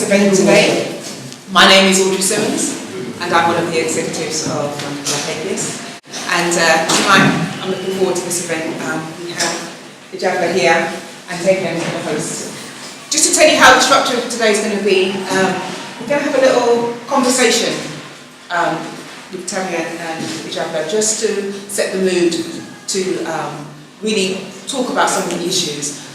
event today. My name is Audrey Simmons, and I'm one of the executives of Atheists. And tonight, I'm looking forward to this event. We have Ijabla here and Tavian, the host. Just to tell you how the structure of today is going to be, we're going to have a little conversation with Tavian and Ijabla, just to set the mood to really talk about some of the issues.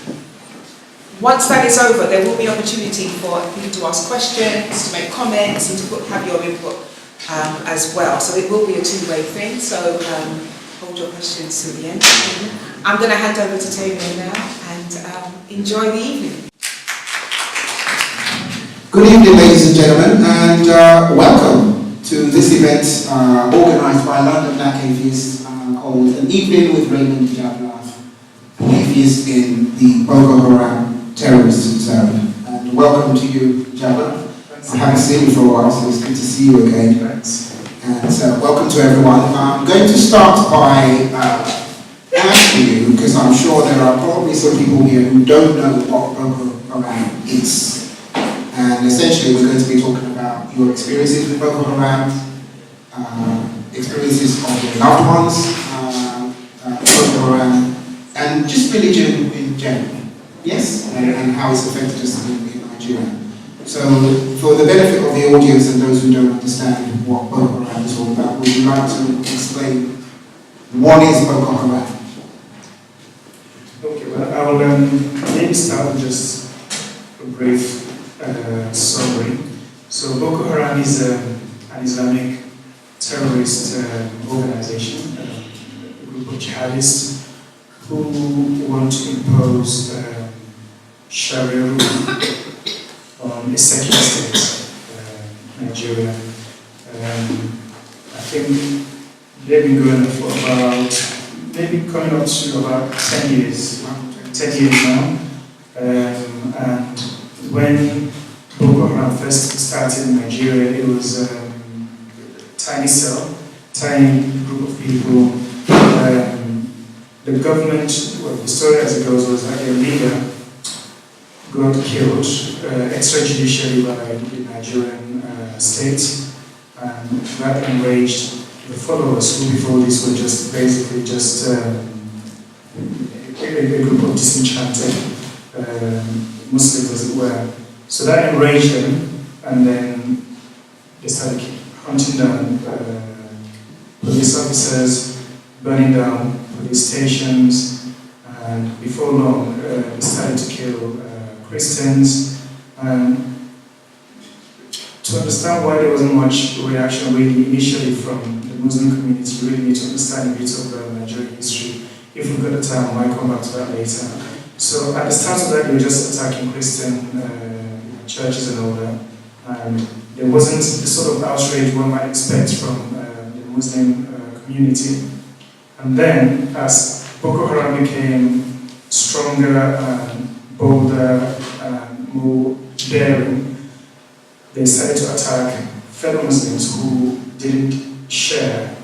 Once that is over, there will be opportunity for people to ask questions, to make comments, and to have your input as well. So it will be a two-way thing, so hold your questions to the end. I'm going to hand over to Tavian now, and enjoy the evening. Good evening, ladies and gentlemen, and welcome to this event organised by London Black Atheists called An Evening with Raymond Ijabla, an atheist in the Boko Haram Terrorists. And welcome to you, Ijabla. I haven't seen you for a while, so it's good to see you again. Thanks. And welcome to everyone. I'm going to start by asking you, because I'm sure there are probably some people here who don't know what Boko Haram is. And essentially we're going to be talking about your experiences with Boko Haram, experiences of your loved ones, Boko Haram, and just religion in general. Yes? And how it's affected us in Nigeria. So, for the benefit of the audience and those who don't understand what Boko Haram is all about, would you like to explain what is Boko Haram? Okay, well, I will maybe start with just a brief summary. So, Boko Haram is an Islamic terrorist organization, a group of jihadists who want to impose Sharia rule on a secular state, Nigeria. I think they've been going on for about, maybe coming up to about 10 years. 10 years now. And when Boko Haram first started in Nigeria, it was a tiny cell, tiny group of people. The government, well, the story as it goes was that their leader got killed extrajudicially by the Nigerian state, and that enraged the followers who before this were just basically just a group of disenchanted Muslims, as it were. So that enraged them, and then they started hunting down police officers, burning down police stations, and before long they started to kill Christians. To understand why there wasn't much reaction really initially from the Muslim community, you really need to understand a bit of Nigerian history. If we've got the time, I might come back to that later. So at the start of that, they were just attacking Christian churches and all that. And there wasn't the sort of outrage one might expect from the Muslim community. And then, as Boko Haram became stronger and bolder and more daring, they started to attack fellow Muslims who didn't share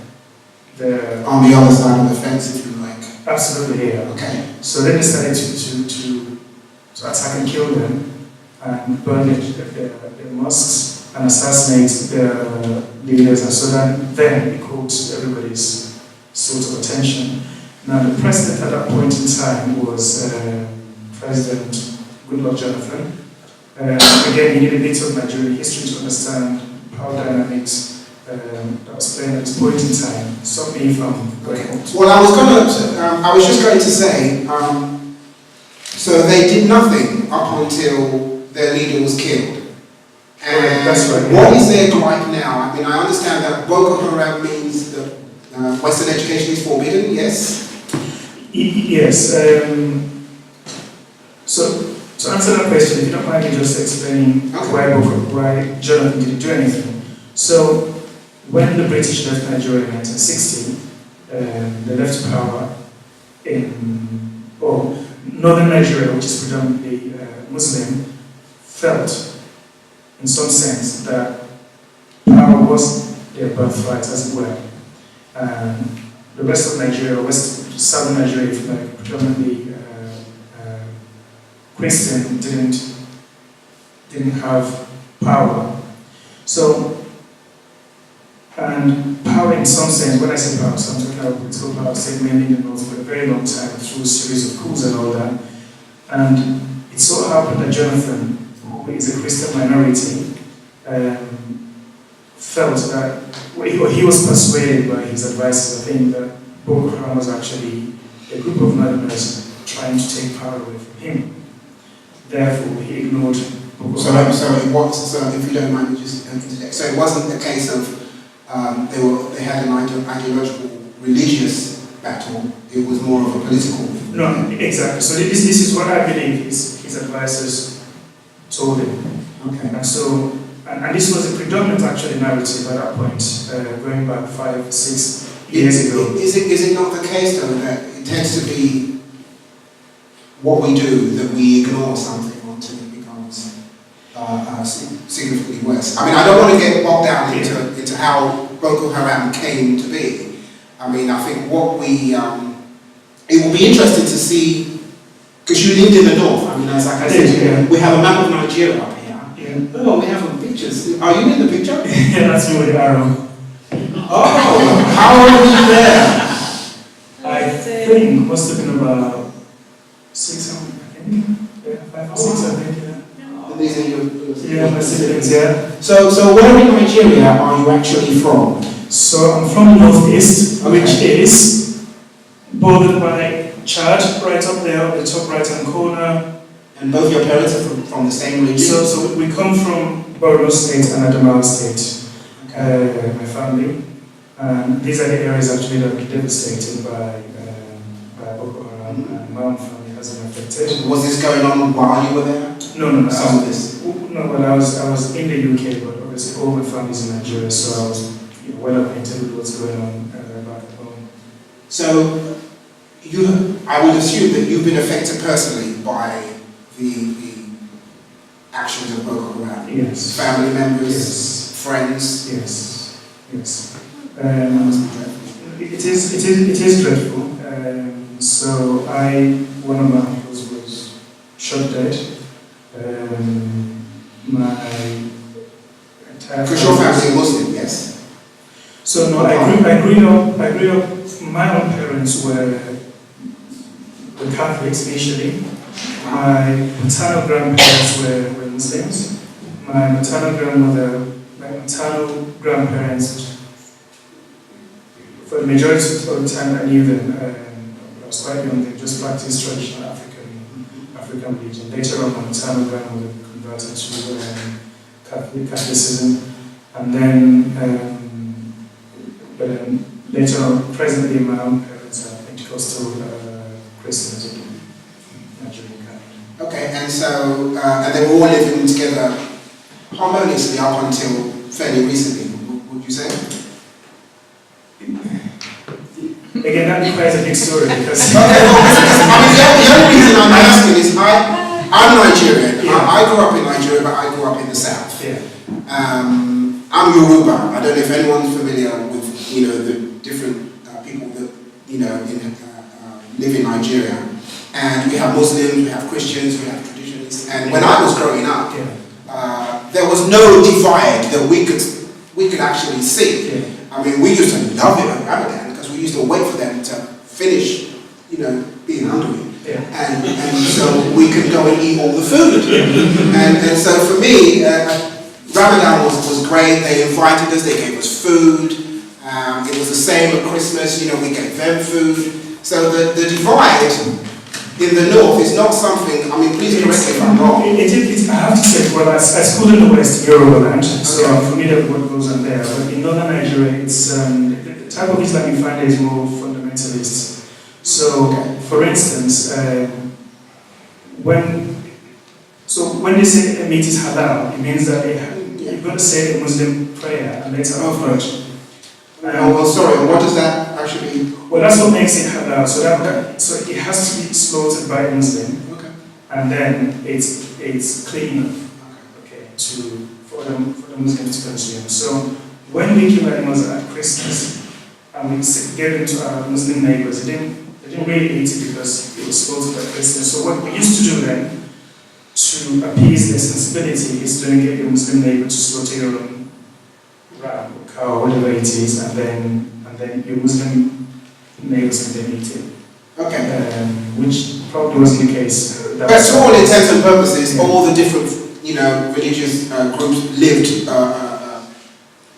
the... On the other side of the fence, if you like. Absolutely, yeah. Okay. So then they started to attack and kill them, and burn the mosques and assassinate their leaders, and so then it caught everybody's sort of attention. Now the president at that point in time was President Goodluck Jonathan. Again, you need a bit of Nigerian history to understand power dynamics that was playing at this point in time. Stop me if I'm going on. Well, I was just going to say, so they did nothing up until their leader was killed. And that's right. What is their gripe now? I mean, I understand that Boko Haram means that Western education is forbidden, yes? Yes. So, to answer that question, if you don't mind me just explaining why Jonathan didn't do anything. So, when the British left Nigeria in 1960, they left power in northern Nigeria, which is predominantly Muslim, felt in some sense that power was their birthright, as it were. And the rest of Nigeria, southern Nigeria, if you like, predominantly Christian, didn't have power. So, and power in some sense, when I say power, so I'm talking about political power, say mainly in the north for a very long time through a series of coups and all that. And it so happened that Jonathan, who is a Christian minority, felt that, he was persuaded by his advisors, I think, that Boko Haram was actually a group of Northerners trying to take power away from him. Therefore, he ignored Boko Haram. So if you don't mind, just interject. So it wasn't a case of they had an ideological, religious battle. It was more of a political. No, exactly. So this is what I believe his advisors told him. Okay. And so, and this was a predominant actually narrative at that point, going back 5-6 years ago. Is it not the case though that it tends to be what we do that we ignore something until it becomes significantly worse? I mean, I don't want to get bogged down into how Boko Haram came to be. I mean, I think what we it will be interesting to see, because you lived in the north. I mean, as like I said, we have a map of Nigeria up here. Yeah. Oh, we have some pictures. Are you in the picture? Yeah, that's me with the arrow. Oh, how old were you there? I think must have been about 600, I think. Yeah, 5 or 6, I think, yeah. These are your yeah, my siblings, yeah. So where in Nigeria are you actually from? So I'm from the northeast, which is bordered by Chad, right up there, on the top right-hand corner. And both your parents are from the same region? So we come from Borno State and Adamawa State, my family. And these are the areas actually that were devastated by Boko Haram, and my own family has been affected. Was this going on while you were there? No. Some of this? No, but I was in the UK, but obviously all my family's in Nigeria, so I was well acquainted with what's going on back at home. So, I would assume that you've been affected personally by the actions of Boko Haram. Yes. Family members, yes. Friends. Yes. That must be dreadful. It is dreadful. So one of my uncles was shot dead. My entire because your family is Muslim, yes. So no, I grew up. My own parents were Catholics initially. My maternal grandparents were Muslims. My maternal grandparents, for the majority of the time I knew them, I was quite young, they just practiced traditional African religion. Later on, my maternal grandmother converted to Catholicism, and then later on, presently my own parents are Pentecostal Christians of Nigerian kind. Okay, and so, and they were all living together harmoniously up until fairly recently, would you say? Again, that requires a big story because... Okay, well, the only reason I'm asking is I'm Nigerian. Yeah. I grew up in Nigeria, but I grew up in the south. Yeah. I'm Yoruba. I don't know if anyone's familiar with, the different people that, live in Nigeria. And we have Muslims, we have Christians, we have traditions. And when I was growing up, there was no divide that we could actually see. Yeah. I mean, we used to love it at Ramadan because we used to wait for them to finish, being hungry. Yeah. And so we could go and eat all the food. And so for me, Ramadan was great. They invited us, they gave us food. It was the same at Christmas, we gave them food. So the divide in the north is not something, please correct me if I'm wrong. I have to say, well, I schooled in the West, Yoruba land, so I'm familiar with what goes on there. But in northern Nigeria, it's the type of Islam you find is more fundamentalist. So, for instance, when they say a meat is halal, it means that you're going to say a Muslim prayer and later on French. What does that actually mean? Well, that's what makes it halal. So it has to be slaughtered by a Muslim, and then it's clean enough, for the Muslims to consume. So when we kill animals at Christmas and we gave them to our Muslim neighbors, they didn't really eat it because it was slaughtered by Christians. So what we used to do then to appease their sensibility is to get your Muslim neighbor to slaughter your own ram or cow or whatever it is, and then your Muslim neighbors can then eat it. Okay. Which probably wasn't the case. But to all intents and purposes, all the different, religious groups lived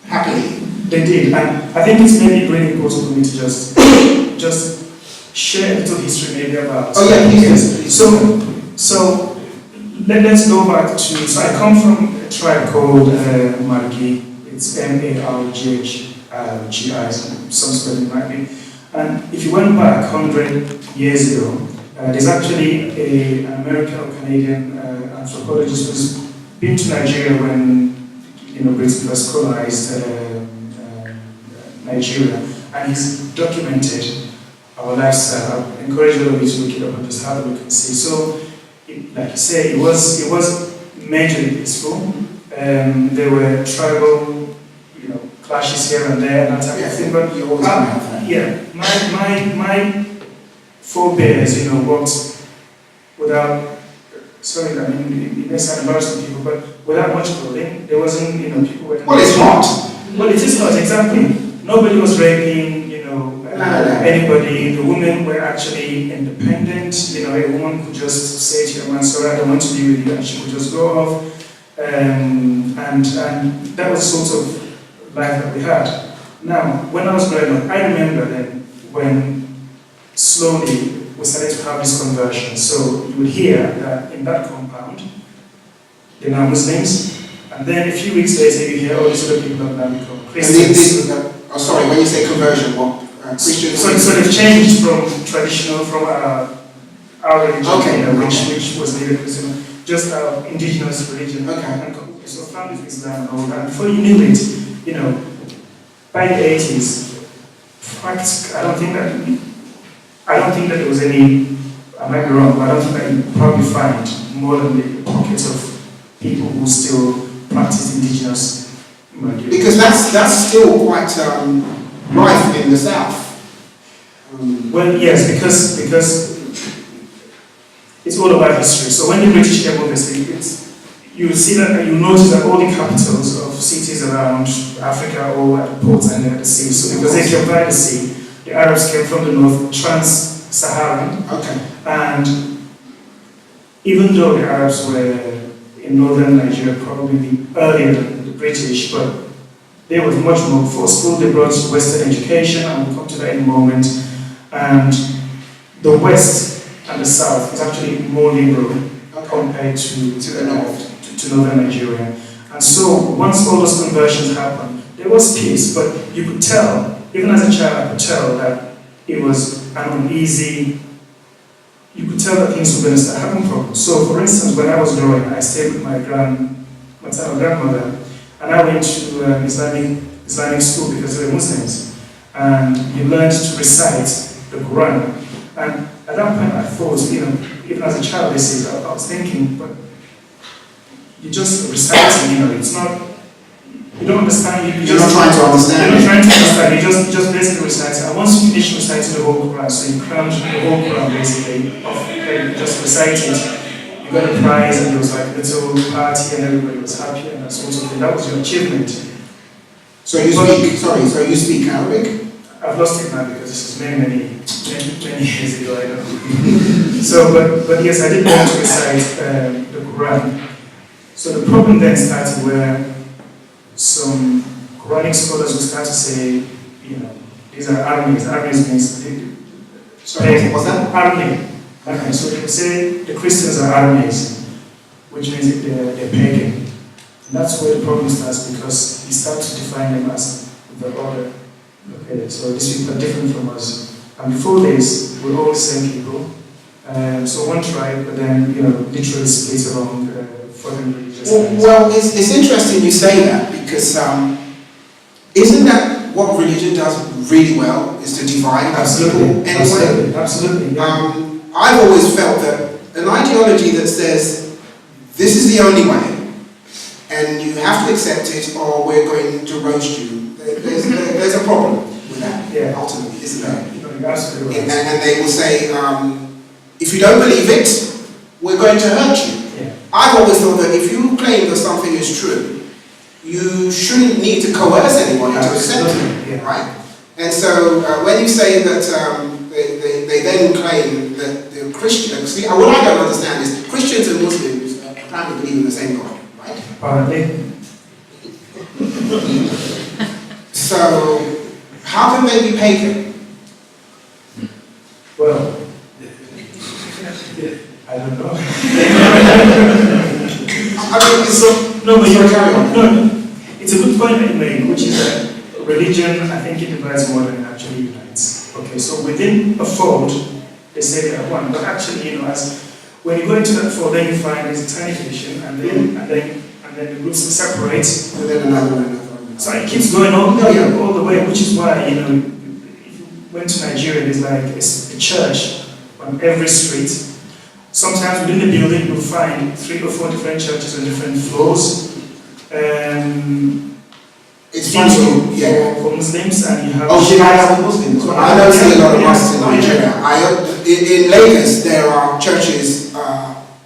happily. They did, and I think it's maybe really important for me to just share a little history maybe about. Oh yeah, please. So let's go back to. So I come from a tribe called Margi. It's Marghi, some spelling might be. And if you went back 100 years ago, there's actually an American or Canadian anthropologist who's been to Nigeria when Britain first colonized Nigeria, and he's documented our lifestyle. I encourage all of you to look it up and just have a look and see. So, like you say, it was majorly peaceful. There were tribal, clashes here and there, and that type of thing. But you always have that. Yeah, my forebears, worked without. Sorry, I mean, it may sound embarrassing to people, but without much clothing, there wasn't, people were. Well, it's hot. Well, it is hot, exactly. Nobody was raping, anybody. The women were actually independent. A woman could just say to your man, sorry, I don't want to be with you, and she could just go off. And that was sort of life that we had. Now, when I was growing up, I remember then when slowly we started to have this conversion. So you would hear that in that compound, they're now Muslims, and then a few weeks later you hear, these other people have now become Christians. Sorry, when you say conversion, what? Christians? So they've changed from traditional, from our religion, which was the Christian, just our indigenous religion. Okay. So found with Islam and all that. Before you knew it, by the 80s, I don't think that there was any, I might be wrong, but I don't think that you probably find more than the pockets of people who still practice indigenous religion. Because that's still quite rife in the South. Well, yes, because it's all about history. So when the British came over, you will see that, you notice that all the capitals of cities around Africa are all at the ports and at the sea. So because they came by the sea, the Arabs came from the north, trans-Saharan. Okay. And even though the Arabs were in northern Nigeria probably earlier than the British, but they were much more forceful. They brought Western education, and we'll come to that in a moment. And the West and the South is actually more liberal compared to the North, to northern Nigeria. And so once all those conversions happened, there was peace, but you could tell, even as a child, I could tell that it was an uneasy. You could tell that things were going to start having problems. So, for instance, when I was growing, I stayed with my maternal grandmother, and I went to Islamic school because they were Muslims, and you learned to recite the Quran. And at that point, I thought, even as a child, I was thinking, but you're just reciting, it's not. You don't understand. You're not trying to understand. You're not trying to understand. You just basically recite it. And once you finish reciting the whole Quran, so you crammed the whole Quran basically, you just recite it. You got a prize, and there was like a little party, and everybody was happy, and that sort of thing. That was your achievement. So you speak Arabic? I've lost it now because this is many years ago. I don't know. So, but yes, I did learn to recite the Quran. So the problem then started where some Quranic scholars will start to say, these are armies. Armies means what's that? Army. Okay, so they will say the Christians are armies, which means they're pagan. And that's where the problem starts, because you start to define them as the order. Okay, so these people are different from us. And before this, we're all the same people. So one tribe, but then literally split along 400 religious lines. Well, it's interesting you say that, because isn't that what religion does really well, is to divide people anyway? Absolutely. Yeah. I've always felt that an ideology that says this is the only way and you have to accept it or we're going to roast you, there's a problem with that, ultimately, isn't there? You're absolutely right. And they will say, if you don't believe it, we're going to hurt you. Yeah. I've always thought that if you claim that something is true, you shouldn't need to coerce anyone into accepting it, right? And so when you say that they then claim that the Christians, see, what I don't understand is Christians and Muslims apparently believe in the same God, right? Apparently. So how can they be pagan? Well, I don't know. I mean, it's no, but so carry on. No, it's a good point that you make, which is that religion, I think it divides more than it actually unites. Okay, so within a fold, they say they are one, but actually, you know, as when you go into that fold, then you find there's a tiny division, and then the groups separate, And then another. so it keeps going on all the way, which is why, you know, if you went to Nigeria, there's like a church on every street. Sometimes within the building, you'll find 3 or 4 different churches on different floors. It's funny, for Muslims, and you have... Oh, should I have Muslims? Well, I don't see a lot of mosques in Nigeria. In Lagos, there are churches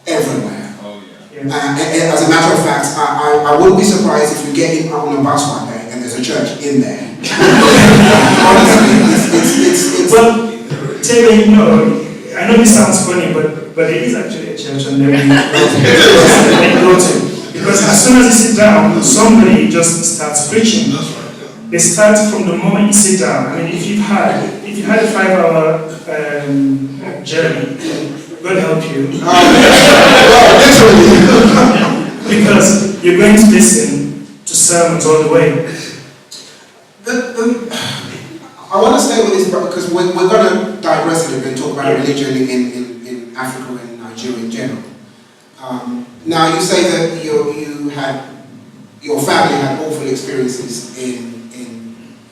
everywhere. Oh, yeah. As a matter of fact, I wouldn't be surprised if you get in on a bus one day and there's a church in there. Honestly, it's... Well, Tavian, you know, I know this sounds funny, but it is actually a church and then you go to. Because as soon as you sit down, somebody just starts preaching. That's right, yeah. They start from the moment you sit down. I mean, if you had a 5-hour journey, God help you. Because you're going to listen to sermons all the way. I want to stay with this because we're going to digress a little bit and talk about religion in Africa and Nigeria in general. Now you say that your family had awful experiences in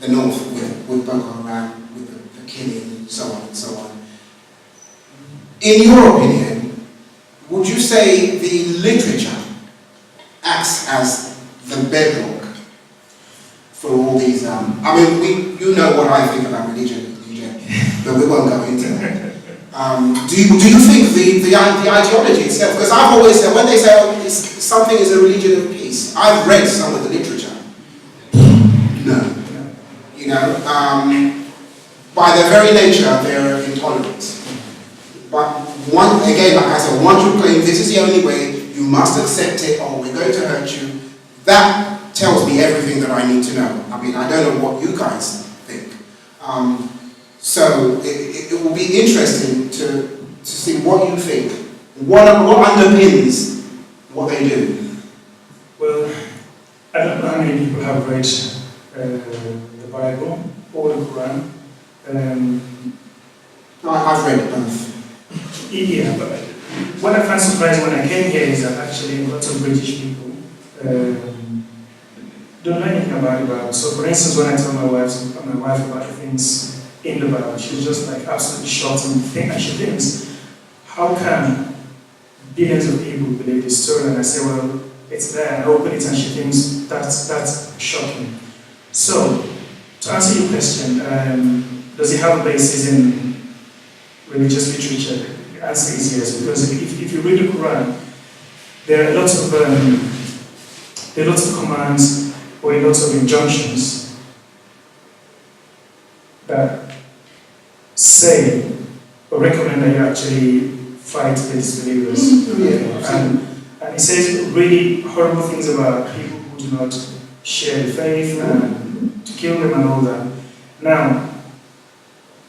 the north with Boko Haram, with the killing, so on and so on. In your opinion, would you say the literature acts as the bedrock for all these? I mean, you know what I think about religion, but we won't go into that. Do you think the ideology itself? Because I've always said, when they say something is a religion of peace, I've read some of the literature. No. You know, by their very nature, they're intolerant. But again, like I said, once you claim this is the only way, you must accept it, or we're going to hurt you, that tells me everything that I need to know. I mean, I don't know what you guys think. So it will be interesting to see what you think. What underpins what they do? Well, I don't know how many people have read the Bible or the Quran. I've read both. Yeah, but what I find surprising when I came here is that actually lots of British people don't know anything about the Bible. So, for instance, when I tell my wife about the things in the Bible, she's just like absolutely shocked and she thinks, how can billions of people believe this story? And I say, well, it's there, and I open it and she thinks that's shocking. So, to answer your question, does it have a basis in religious literature? The answer is yes, because if you read the Quran, there are lots of commands or lots of injunctions that say or recommend that you actually fight the disbelievers. And it says really horrible things about people who do not share the faith and to kill them and all that. Now,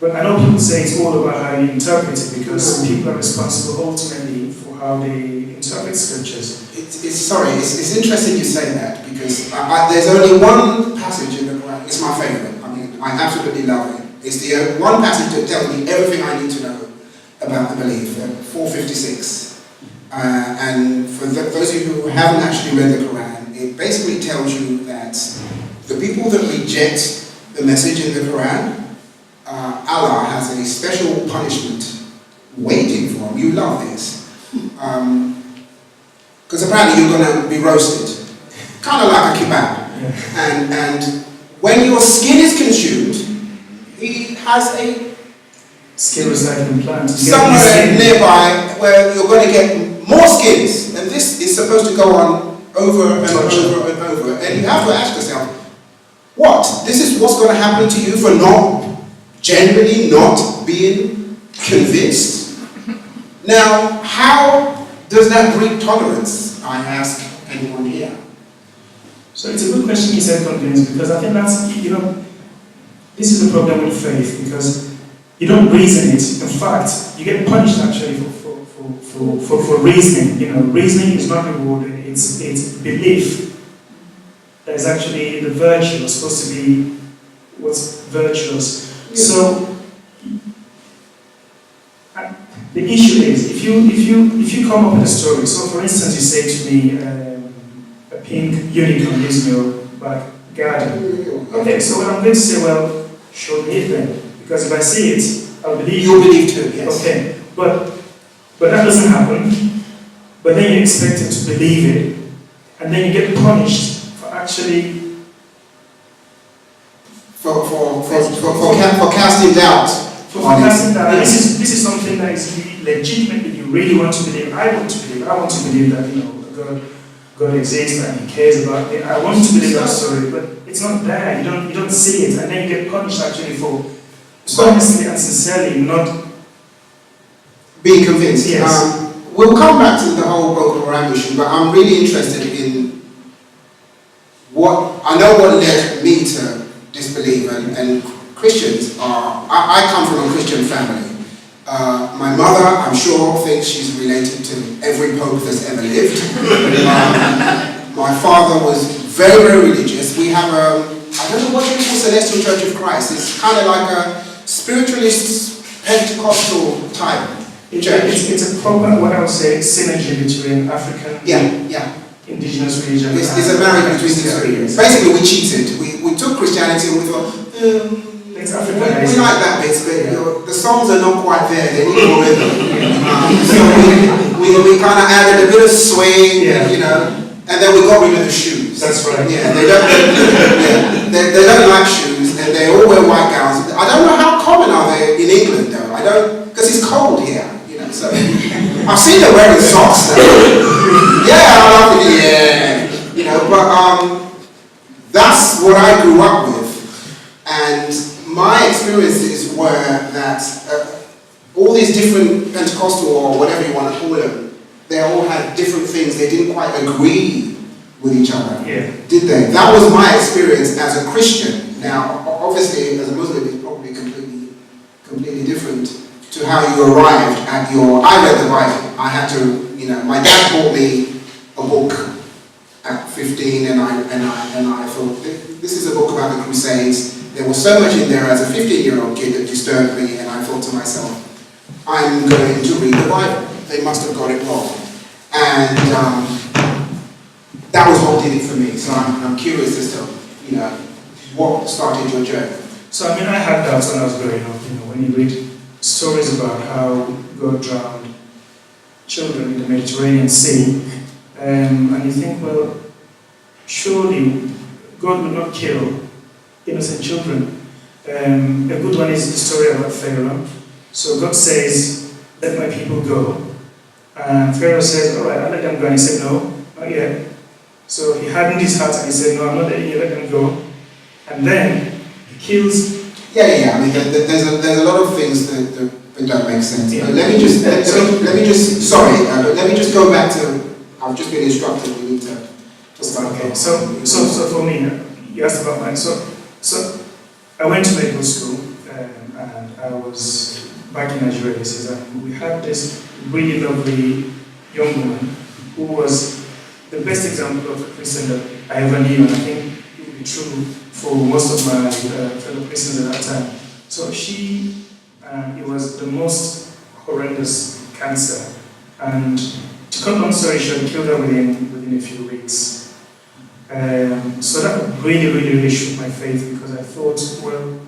but I know people say it's all about how you interpret it, because people are responsible ultimately for how they interpret scriptures. It's interesting you say that, because there's only one passage in the Quran. It's my favorite. I mean, I absolutely love it. It's the one passage that tells me everything I need to know about the belief, 456. And for those of you who haven't actually read the Quran, it basically tells you that the people that reject the message in the Quran, Allah has a special punishment waiting for them. You love this. Because apparently you're going to be roasted. Kind of like a kebab. And when your skin is consumed, he has a skin recycling plant somewhere nearby where you're going to get more skins. And this supposed to go on over and over and over. And you have to ask yourself, what? This is what's going to happen to you for not, generally not being convinced? Now, how does that breed tolerance? I ask anyone here. So it's a good question you said, convinced, because I think that's, this is the problem with faith, because you don't reason it. In fact, you get punished actually for reasoning. Reasoning is not rewarded, it's belief that is actually the virtue, or supposed to be what's virtuous. Yeah. So the issue is, if you come up with a story, so for instance you say to me, a pink unicorn gives me a back garden. Okay, so what I'm going to say, well, show me it then. Because if I see it, I'll believe you. You'll believe too, yes. Okay, but that doesn't happen. But then you're expected to believe it, and then you get punished for actually for casting doubt. For casting doubt. Yes. This is something that is really legitimate. You really want to believe. I want to believe. I want to believe that God exists and He cares about me. I want to believe that story, but it's not there. You don't see it, and then you get punished actually for honestly and sincerely not being convinced. Yes. We'll come back to the whole Boko Haram issue, but I'm really interested in what led me to disbelieve, and Christians are. I come from a Christian family. My mother, I'm sure, thinks she's related to every pope that's ever lived. My father was very, very religious. We have I don't know what you call Celestial Church of Christ. It's kind of like a spiritualist Pentecostal type church. It's a proper, what I would say, synergy between African indigenous religion. It's a marriage between the two. Basically, we cheated. We took Christianity and we thought, we like that bit, but the songs are not quite there. They need more rhythm. So we kind of added a bit of swing, and then we got rid of the shoes. That's right. Yeah, they don't like shoes, and they all wear white gowns. I don't know how common are they in England though. I don't, because it's cold here. So I've seen them wearing socks now. But that's what I grew up with, and my experiences were that all these different Pentecostal or whatever you want to call them, they all had different things. They didn't quite agree with each other, did they? That was my experience as a Christian. Now, obviously, as a Muslim, it's probably completely different to how you arrived at your. I read the Bible. I had to, my dad bought me a book at 15, and I thought, this is a book about the Crusades. There was so much in there as a 15-year-old kid that disturbed me, and I thought to myself, I'm going to read the Bible. They must have got it wrong. And that was what did it for me. So I'm curious as to, what started your journey. So I had doubts when I was growing up. When you read stories about how God drowned children in the Mediterranean Sea, and you think, well, surely God would not kill innocent children. A good one is the story about Pharaoh. So God says, let my people go. And Pharaoh says, all right, I'll let them go. And he said, no, not yet. So he hardened his heart and he said, no, I'm not letting you let them go. And then he kills. Yeah. There's a lot of things that don't make sense. Yeah. But let me just go back to. I've just been instructed. We need to. Okay. So for me, you asked about mine. So I went to medical school, and I was back in Nigeria. And we had this really lovely young woman who was the best example of a Christian that I ever knew, and I think it would be true for most of my fellow Christians at that time. So it was the most horrendous cancer, and to cut long story short, killed her within a few weeks. So that really shook my faith, because I thought, well,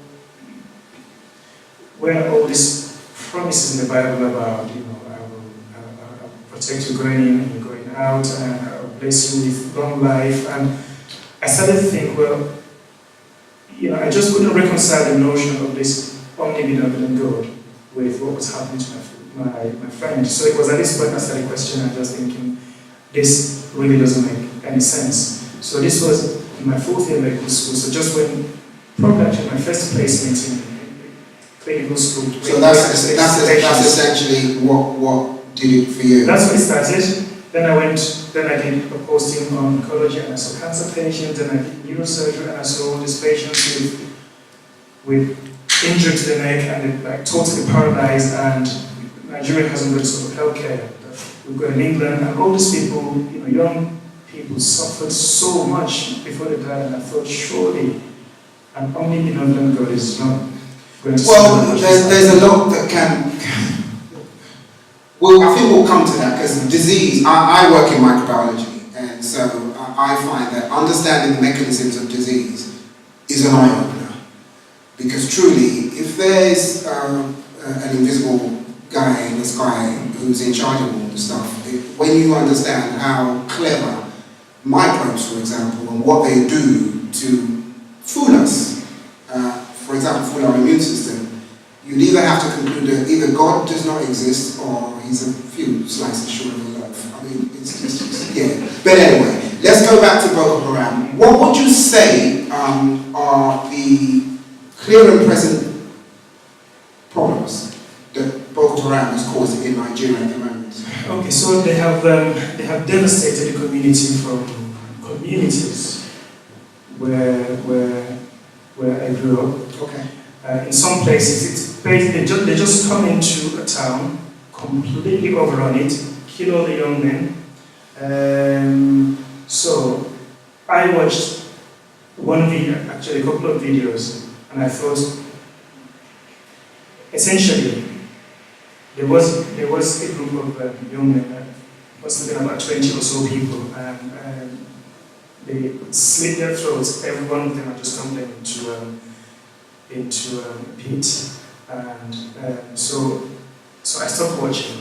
where all these promises in the Bible about, I'll protect you going in and you're going out, and I'll bless you with long life, and I started to think, well, I just couldn't reconcile the notion of this omnibenevolent God with what was happening to my friend. So it was at this point I started questioning and just thinking, this really doesn't make any sense. So this was in my fourth year medical school, so just when, probably actually my first placement in clinical school. So that's essentially what did it for you? That's what it started. Then I did a posting on oncology and I saw cancer patients, then I did neurosurgery and I saw all these patients with injury to the neck and they're like totally paralyzed, and Nigeria hasn't got sort of healthcare that we've got in England, and all these people, young people suffered so much before they died, and I thought surely an omnibenevolent God is not going to. Well, there's a lot that can. Well, I think we'll come to that, because disease, I work in microbiology, and so I find that understanding the mechanisms of disease is an eye-opener. Because truly, if there's an invisible guy in the sky who's in charge of all the stuff, when you understand how clever microbes, for example, and what they do to fool us, for example, fool our immune system, you'd either have to conclude that either God does not exist or he's a few slices short of a loaf. I mean, it's just, yeah. But anyway, let's go back to Boko Haram. What would you say are the clear and present problems that Boko Haram is causing in Nigeria at the moment? Okay, so they have devastated the community from communities where I grew up. Okay. In some places, they just come into a town, completely overrun it, kill all the young men. So I watched one video, actually a couple of videos, and I thought, essentially, there was a group of young men, must have been about 20 or so people, and they slit their throats. Every one of them had just come into a pit, and so I stopped watching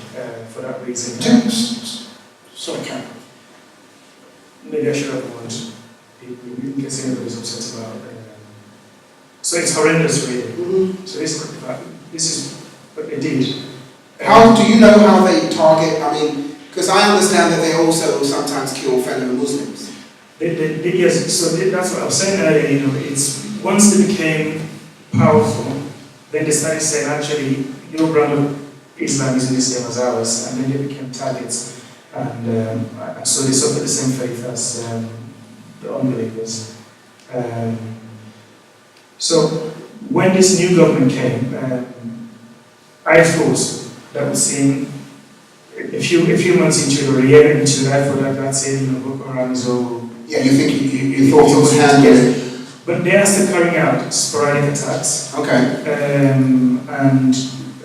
for that reason. Sorry, Karen. Maybe I should have warned people in case anybody's upset about it. So it's horrendous, really. Mm-hmm. So this is what they did. How do you know how they target? I mean, because I understand that they also sometimes kill fellow Muslims. Yes, so that's what I was saying earlier. It's once they became powerful, then they started saying, actually, your brand of Islam isn't the same as ours, and then they became targets, and so they suffered the same fate as the unbelievers. So when this new government came, I thought that was seeing a few months into it, or a year into it, I thought that's it, Boko Haram is all. Yeah, you think you thought it was handled. But they are still carrying out sporadic attacks. Okay.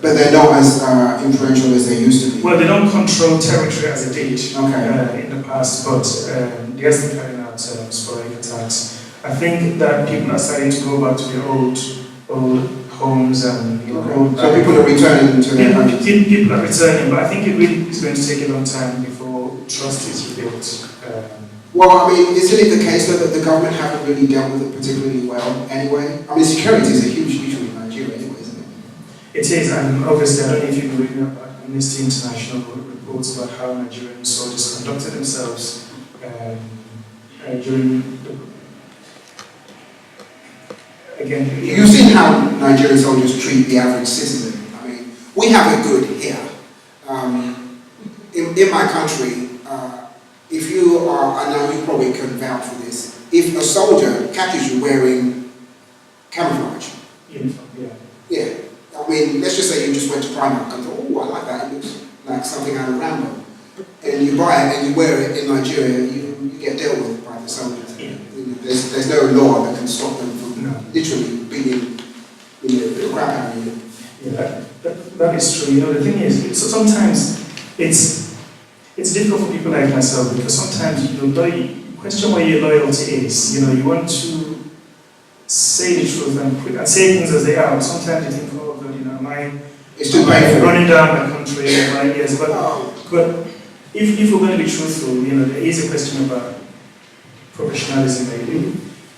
But they're not as influential as they used to be. Well, they don't control territory as they did okay. in the past, but they are still carrying out sporadic attacks. I think that people are starting to go back to their old homes and so people are returning to their countries. People are returning, but I think it really is going to take a long time before trust is rebuilt. Well, I mean, isn't it the case though that the government haven't really dealt with it particularly well anyway? I mean, security is a huge issue in Nigeria anyway, isn't it? It is, and obviously I don't know if you've been reading about Amnesty International reports about how Nigerian soldiers conducted themselves during the... Again, you've seen how Nigerian soldiers treat the average citizen. I mean, we have it good here. In my country, if you are, I know you probably can vouch for this, if a soldier catches you wearing camouflage, uniform, yeah. I mean, let's just say you just went to Primark and thought, oh, I like that, it looks like something out of Rambo. And you buy it and you wear it in Nigeria, you get dealt with by the soldiers. Yeah. There's no law that can stop them from literally being the crap out of you. Yeah, that is true. The thing is, so sometimes it's difficult for people like myself, because sometimes you question what your loyalty is. You want to say the truth and say things as they are. Sometimes you think, oh God, am I running down my country? Yes, but if we're going to be truthful, there is a question about professionalism maybe.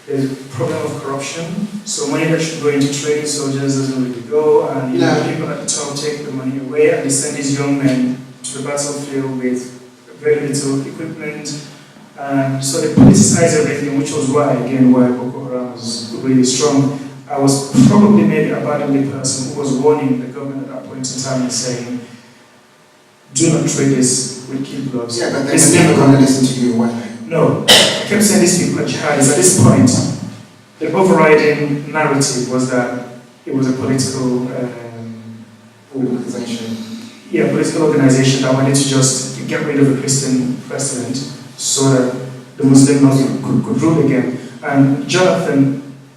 There's a problem of corruption, so money that should go into training soldiers doesn't really go, and people at the top take the money away and they send these young men to the battlefield with very little equipment, and so they politicized everything, which was why Boko Haram was really strong. I was probably maybe about the only person who was warning the government at that point in time and saying, do not trade this with kid gloves. Yeah, but they were never going to listen to you, were they? No. I kept saying these people are jihadis. At this point, the overriding narrative was that it was a political organization. Yeah, political organization that wanted to just get rid of a Christian president so that the Muslim could rule again. And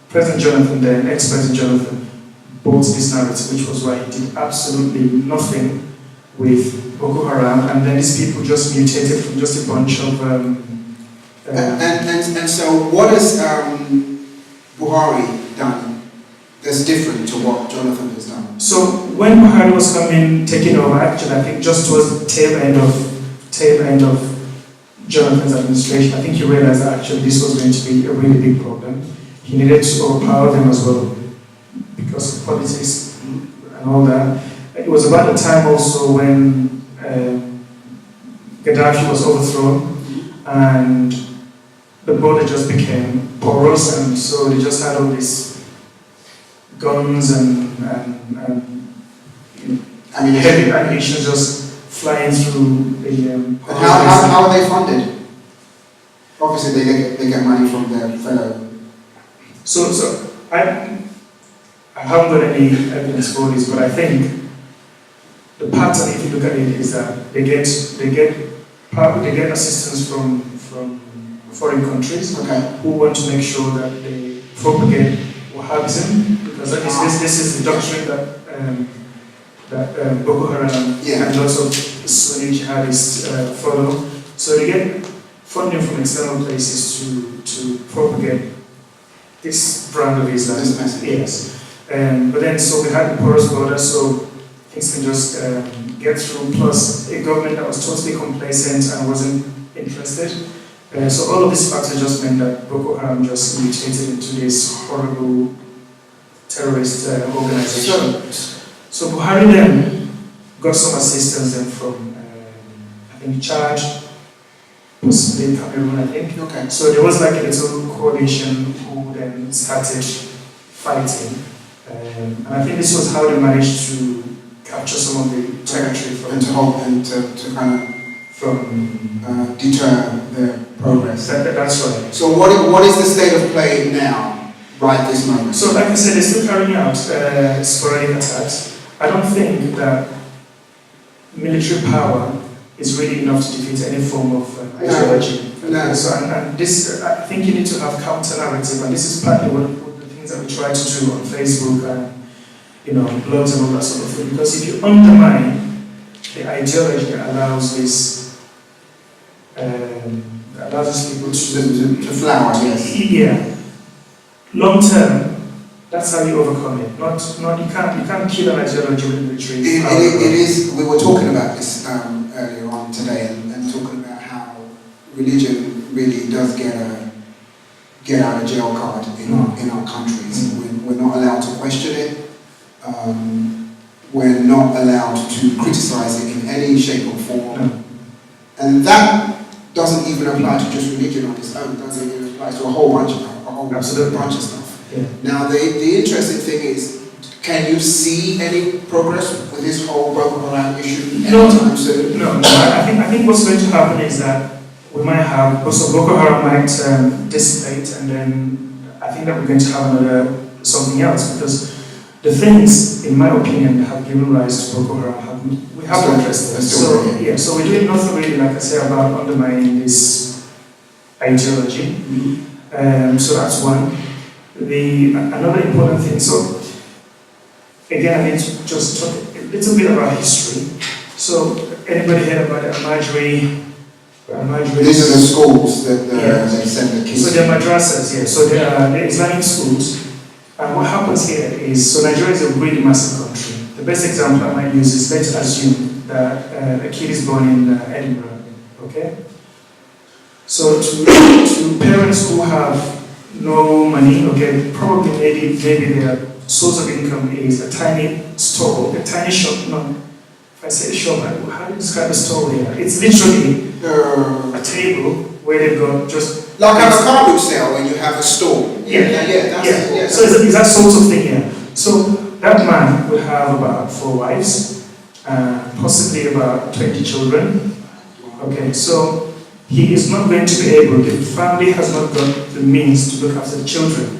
President Jonathan, then ex-President Jonathan, bought this narrative, which was why he did absolutely nothing with Boko Haram, and then these people just mutated from just a bunch of... And so what has Buhari done that's different to what Jonathan has done? So when Buhari was taking over, actually, I think just towards the tail end of Jonathan's administration, I think he realized that actually this was going to be a really big problem. He needed to overpower them as well because of politics and all that. It was about the time also when Gaddafi was overthrown and the border just became porous, and so they just had all these guns and heavy ammunition just flying through the... how are they funded? Obviously they get money from their fellow... So I haven't got any evidence for this, but I think the pattern, if you look at it, is that they get assistance from foreign countries who want to make sure that they propagate Wahhabism, because this is the doctrine that Boko Haram and lots of Sunni jihadists follow. So they get funding from external places to propagate this brand of Islam. This message. Yes. But then, so we had the porous border, so things can just get through, plus a government that was totally complacent and wasn't interested. So all of these factors just meant that Boko Haram just mutated into this horrible terrorist organization. So Buhari then got some assistance then from, I think, Chad, possibly Cameroon, I think. Okay. So there was like a little coalition who then started fighting. And I think this was how they managed to capture some of the territory from... And to kind of... deter their progress. That's right. So what is the state of play now, right this moment? So like I said, they're still carrying out sporadic attacks. I don't think that military power is really enough to defeat any form of ideology. No. So, and this, I think you need to have counter-narrative, and this is partly one of the things that we try to do on Facebook and blogs and all that sort of thing. Because if you undermine the ideology that allows these people to flower, yes. Yeah. Long term, that's how you overcome it. Not you can't kill an ideology with military. It is. We were talking about this earlier on today, and talking about how religion really does get out of jail card in our countries. We're not allowed to question it. We're not allowed to criticize it in any shape or form. And that doesn't even apply to just religion on its own. It doesn't even apply to a whole bunch of stuff. Yeah. Now, the interesting thing is, can you see any progress with this whole Boko Haram issue anytime soon? No. I think what's going to happen is that we might have Boko Haram might dissipate, and then I think that we're going to have something else, because the things, in my opinion, that have given rise to Boko Haram we have to address them. So we're doing nothing really, like I say, about undermining this ideology. So that's one. Another important thing. So again, I need to just talk a little bit about history. So anybody heard about the Almajri? These are the schools that they send the kids. So they're madrasas, yeah. So they are the Islamic schools. And what happens here is, so Nigeria is a really massive country. The best example I might use is, let's assume that a kid is born in Edinburgh, okay? So to parents who have no money, okay, probably maybe their source of income is a tiny store, a tiny shop, if I say shop, how do you describe the store here? It's literally a table where they've got just... Like at a car boot sale when you have a store. Yeah. So it's that sort of thing here. So that man will have about 4 wives, possibly about 20 children. Okay, so he is not going to be able, the family has not got the means to look after the children.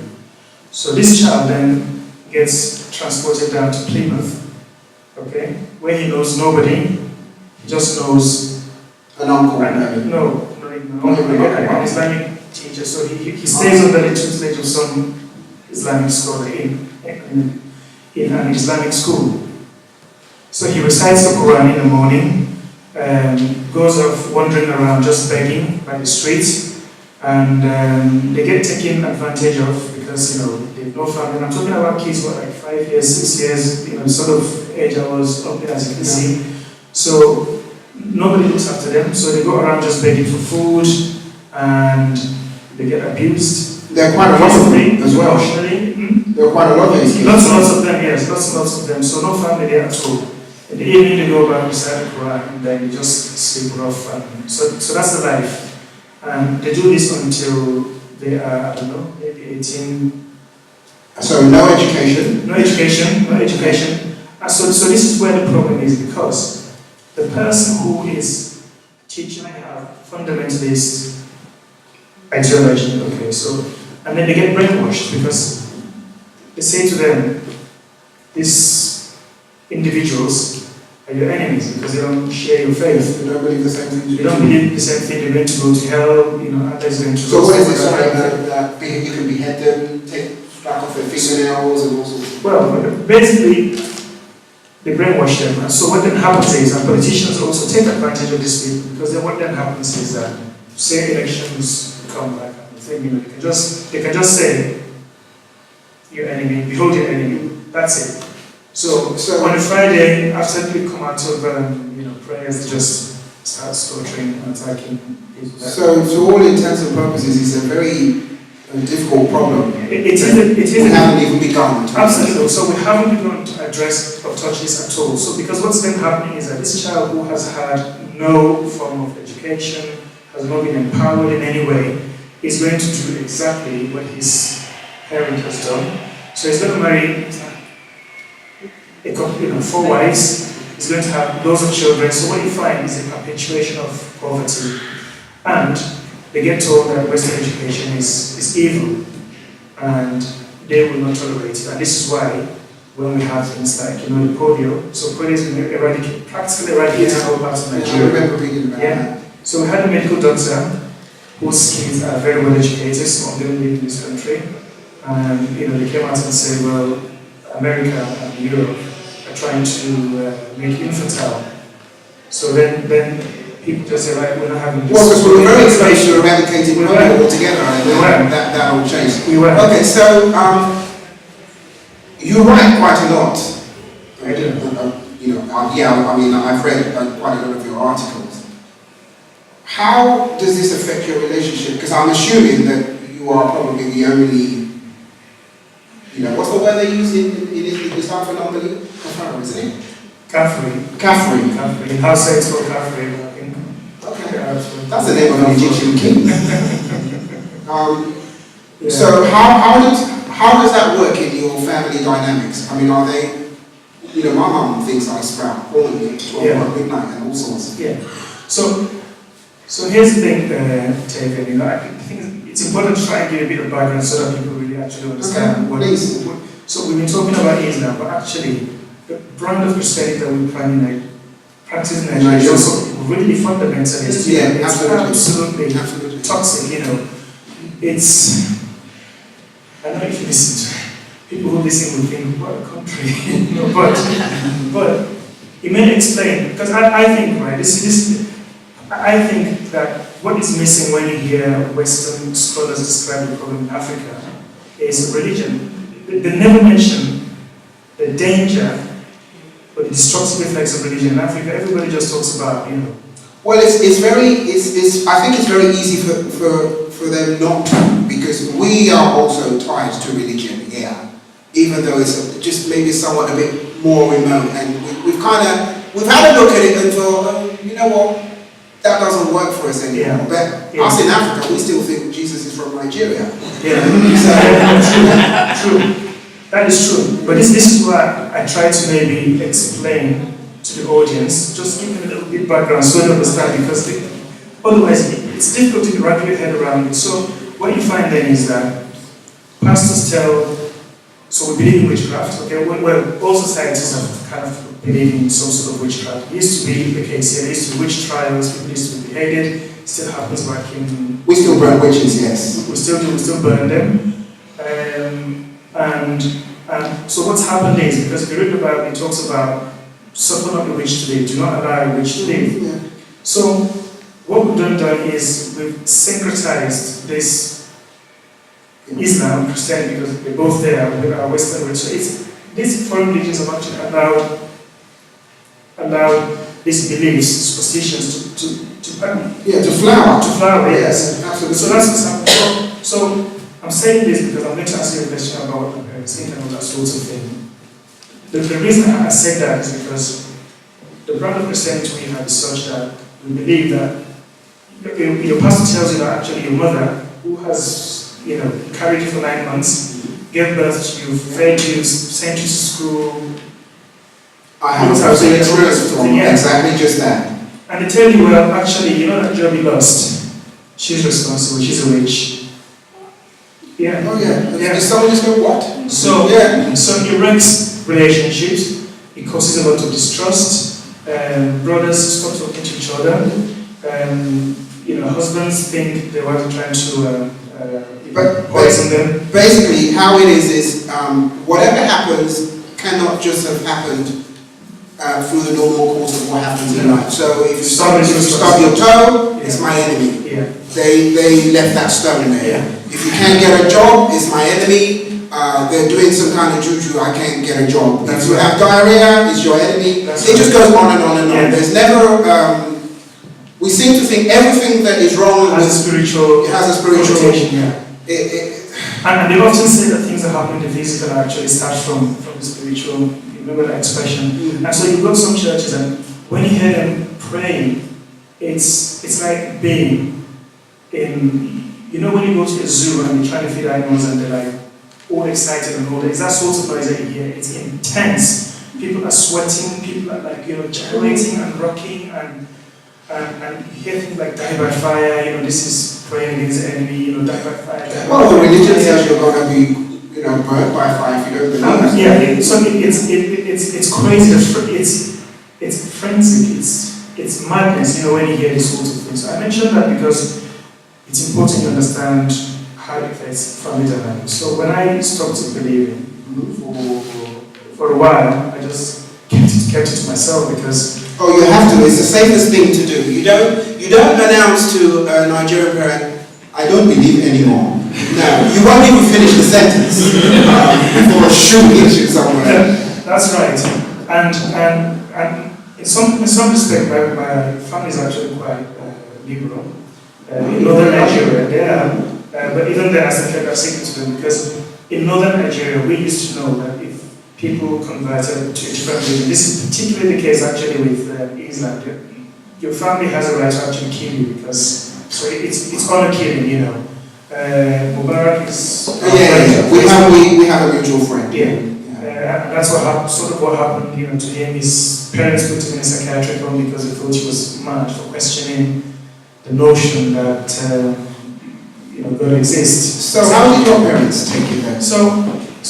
So this child then gets transported down to Plymouth, okay, where he knows nobody, he just knows an uncle. An Islamic teacher. So he stays under the tutelage of some Islamic scholar in an Islamic school. So he recites the Quran in the morning, goes off wandering around just begging by the streets, and they get taken advantage of because, you know, they have no family. And I'm talking about kids who are like 5 years, 6 years, you know, the sort of age I was up there, as you can see. So nobody looks after them, so they go around just begging for food, and they get abused. There are quite a lot of them as well. There are quite a lot of these kids. Lots and lots of them, yes, lots and lots of them. So no family there at all. In the evening they go back beside the Quran, and then they just sleep rough. And so that's the life. And they do this until they are, I don't know, maybe 18. So no education? No education. So this is where the problem is, because the person who is teaching may have fundamentalist ideology, okay, so, and then they get brainwashed because they say to them, these individuals are your enemies because they don't share your faith. They don't believe the same thing. They don't believe the same thing. They're going to go to hell, you know, others going to... So what is this that you can behead them, take back off their fingernails and all sorts? Well, basically, they brainwash them. And so what then happens is, and politicians also take advantage of this people, because then what then happens is that, say elections come back, and you know, they can just say, your enemy, behold your enemy, that's it. So on a Friday, after we come out of prayers, they just start slaughtering and attacking people. So to all intents and purposes, it's a very difficult problem. We haven't even begun. Absolutely. So we haven't begun to address or touch this at all. So because what's then happening is that this child who has had no form of education, has not been empowered in any way, is going to do exactly what his parent has done. So he's going to marry 4 wives, he's going to have loads of children. So what you find is a perpetuation of poverty. And they get told that Western education is evil, and they will not tolerate it. And this is why when we have things like, the polio, so polio has been practically eradicated in all parts of Nigeria. I remember reading about that. So we had a medical doctor whose kids are very well educated, some of them live in this country. And they came out and said, well, America and Europe are trying to make infertile. So then people just say, right, we're not having this. Well, because we were very close to eradicating polio altogether, and that all changed. We were. Okay, so you write quite a lot. I do. I've read quite a lot of your articles. How does this affect your relationship? Because I'm assuming that you are probably the only, what's the word they use in Islam for non-belief? Kafir, isn't it? Kafir. In Hausa it's called Kafir. Okay, that's the name of an Egyptian king. So how does that work in your family dynamics? I mean, are they, my mum thinks I sprout all of it, 12 midnight and all sorts. Yeah. So here's the thing, Tavian, I think it's important to try and give a bit of background so that people really actually understand what is. So we've been talking about Islam, but actually the brand of Christianity that we practice in Nigeria is also really fundamentalist. It's absolutely toxic, It's, I don't know if you listen to people who listen will think, what a country, but it may explain, because I think, right, I think that what is missing when you hear Western scholars describe the problem in Africa is religion. They never mention the danger or the destructive effects of religion in Africa. Everybody just talks about, Well, I think it's very easy for them not to, because we are also tied to religion, even though it's just maybe somewhat a bit more remote, and we've we've had a look at it and thought, you know what, that doesn't work for us anymore. But us in Africa, we still think Jesus is from Nigeria. Yeah, true. That is true. But this is what I try to maybe explain to the audience, just give them a little bit background so they understand, because otherwise it's difficult to wrap your head around it. So what you find then is that pastors tell, so we believe in witchcraft, okay? Well, all societies have kind of believed in some sort of witchcraft. It used to be the case here, there used to be witch trials, people used to be beheaded, it still happens back in... We still burn witches, yes. We still burn them. And so what's happened is, because if you read the Bible, it talks about suffer not the witch to live, do not allow a witch to live. Yeah. So what we've done is we've syncretized this Islam, Christianity, because they're both there with our Western roots. So these foreign religions have actually allowed these beliefs, superstitions to flower. To flower, yes. Absolutely. So that's what's happening. So I'm saying this because I'm going to ask you a question about what my parents think and all that sort of thing. The reason I said that is because the brand of Christianity we have is such that we believe that your pastor tells you that actually your mother, who has carried you for 9 months, gave birth to you, fed you, sent you to school. I have a personal experience from exactly just that. And they tell you, well, actually, you know that job you lost. She's responsible, she's a witch. Yeah. Oh yeah. Is someone just go, what? So it wrecks relationships, it causes a lot of distrust, brothers stop talking to each other, husbands think their wives are trying to poison them. Basically, how it is whatever happens cannot just have happened through the normal course of what happens in life. So if you stub your toe, it's my enemy. Yeah. They left that stone there. Yeah. If you can't get a job, it's my enemy. They're doing some kind of juju, I can't get a job. If you have diarrhea, it's your enemy. It just goes on and on and on. Yeah. There's never... we seem to think everything that is wrong has a spiritual connotation. Yeah. And they often say that things that happen in the physical actually start from the spiritual. You remember that expression? Mm-hmm. And so you go to some churches and when you hear them praying, it's like being in... when you go to a zoo and you're trying to feed animals and they're like all excited and all that, it's that sort of noise that you hear. It's intense. People are sweating, people are like, gyrating and rocking and you hear things like die by fire, this is praying against the enemy, die by fire. Well, the religion says you're going to be, burnt by fire if you don't believe it. Yeah, so it's crazy, it's frenzic, it's madness, when you hear this sort of thing. So I mentioned that because it's important to understand how it affects family dynamics. So when I stopped believing for a while, I just kept it to myself because... Oh, you have to. It's the safest thing to do. You don't announce to a Nigerian parent, I don't believe anymore. No, you won't even finish the sentence before a shoe hits you somewhere. That's right. And in some respect, my family is actually quite liberal. In northern Nigeria, they are. But even then, as I kept that secret to them, because in northern Nigeria, we used to know that if people converted to a different religion, this is particularly the case actually with Islam. Your family has a right to actually kill you because it's honor killing, Mubarak is... We have a mutual friend. And that's what happened, to him. His parents put him in a psychiatric home because they thought he was mad for questioning the notion that God exists. So how did your parents take you there? So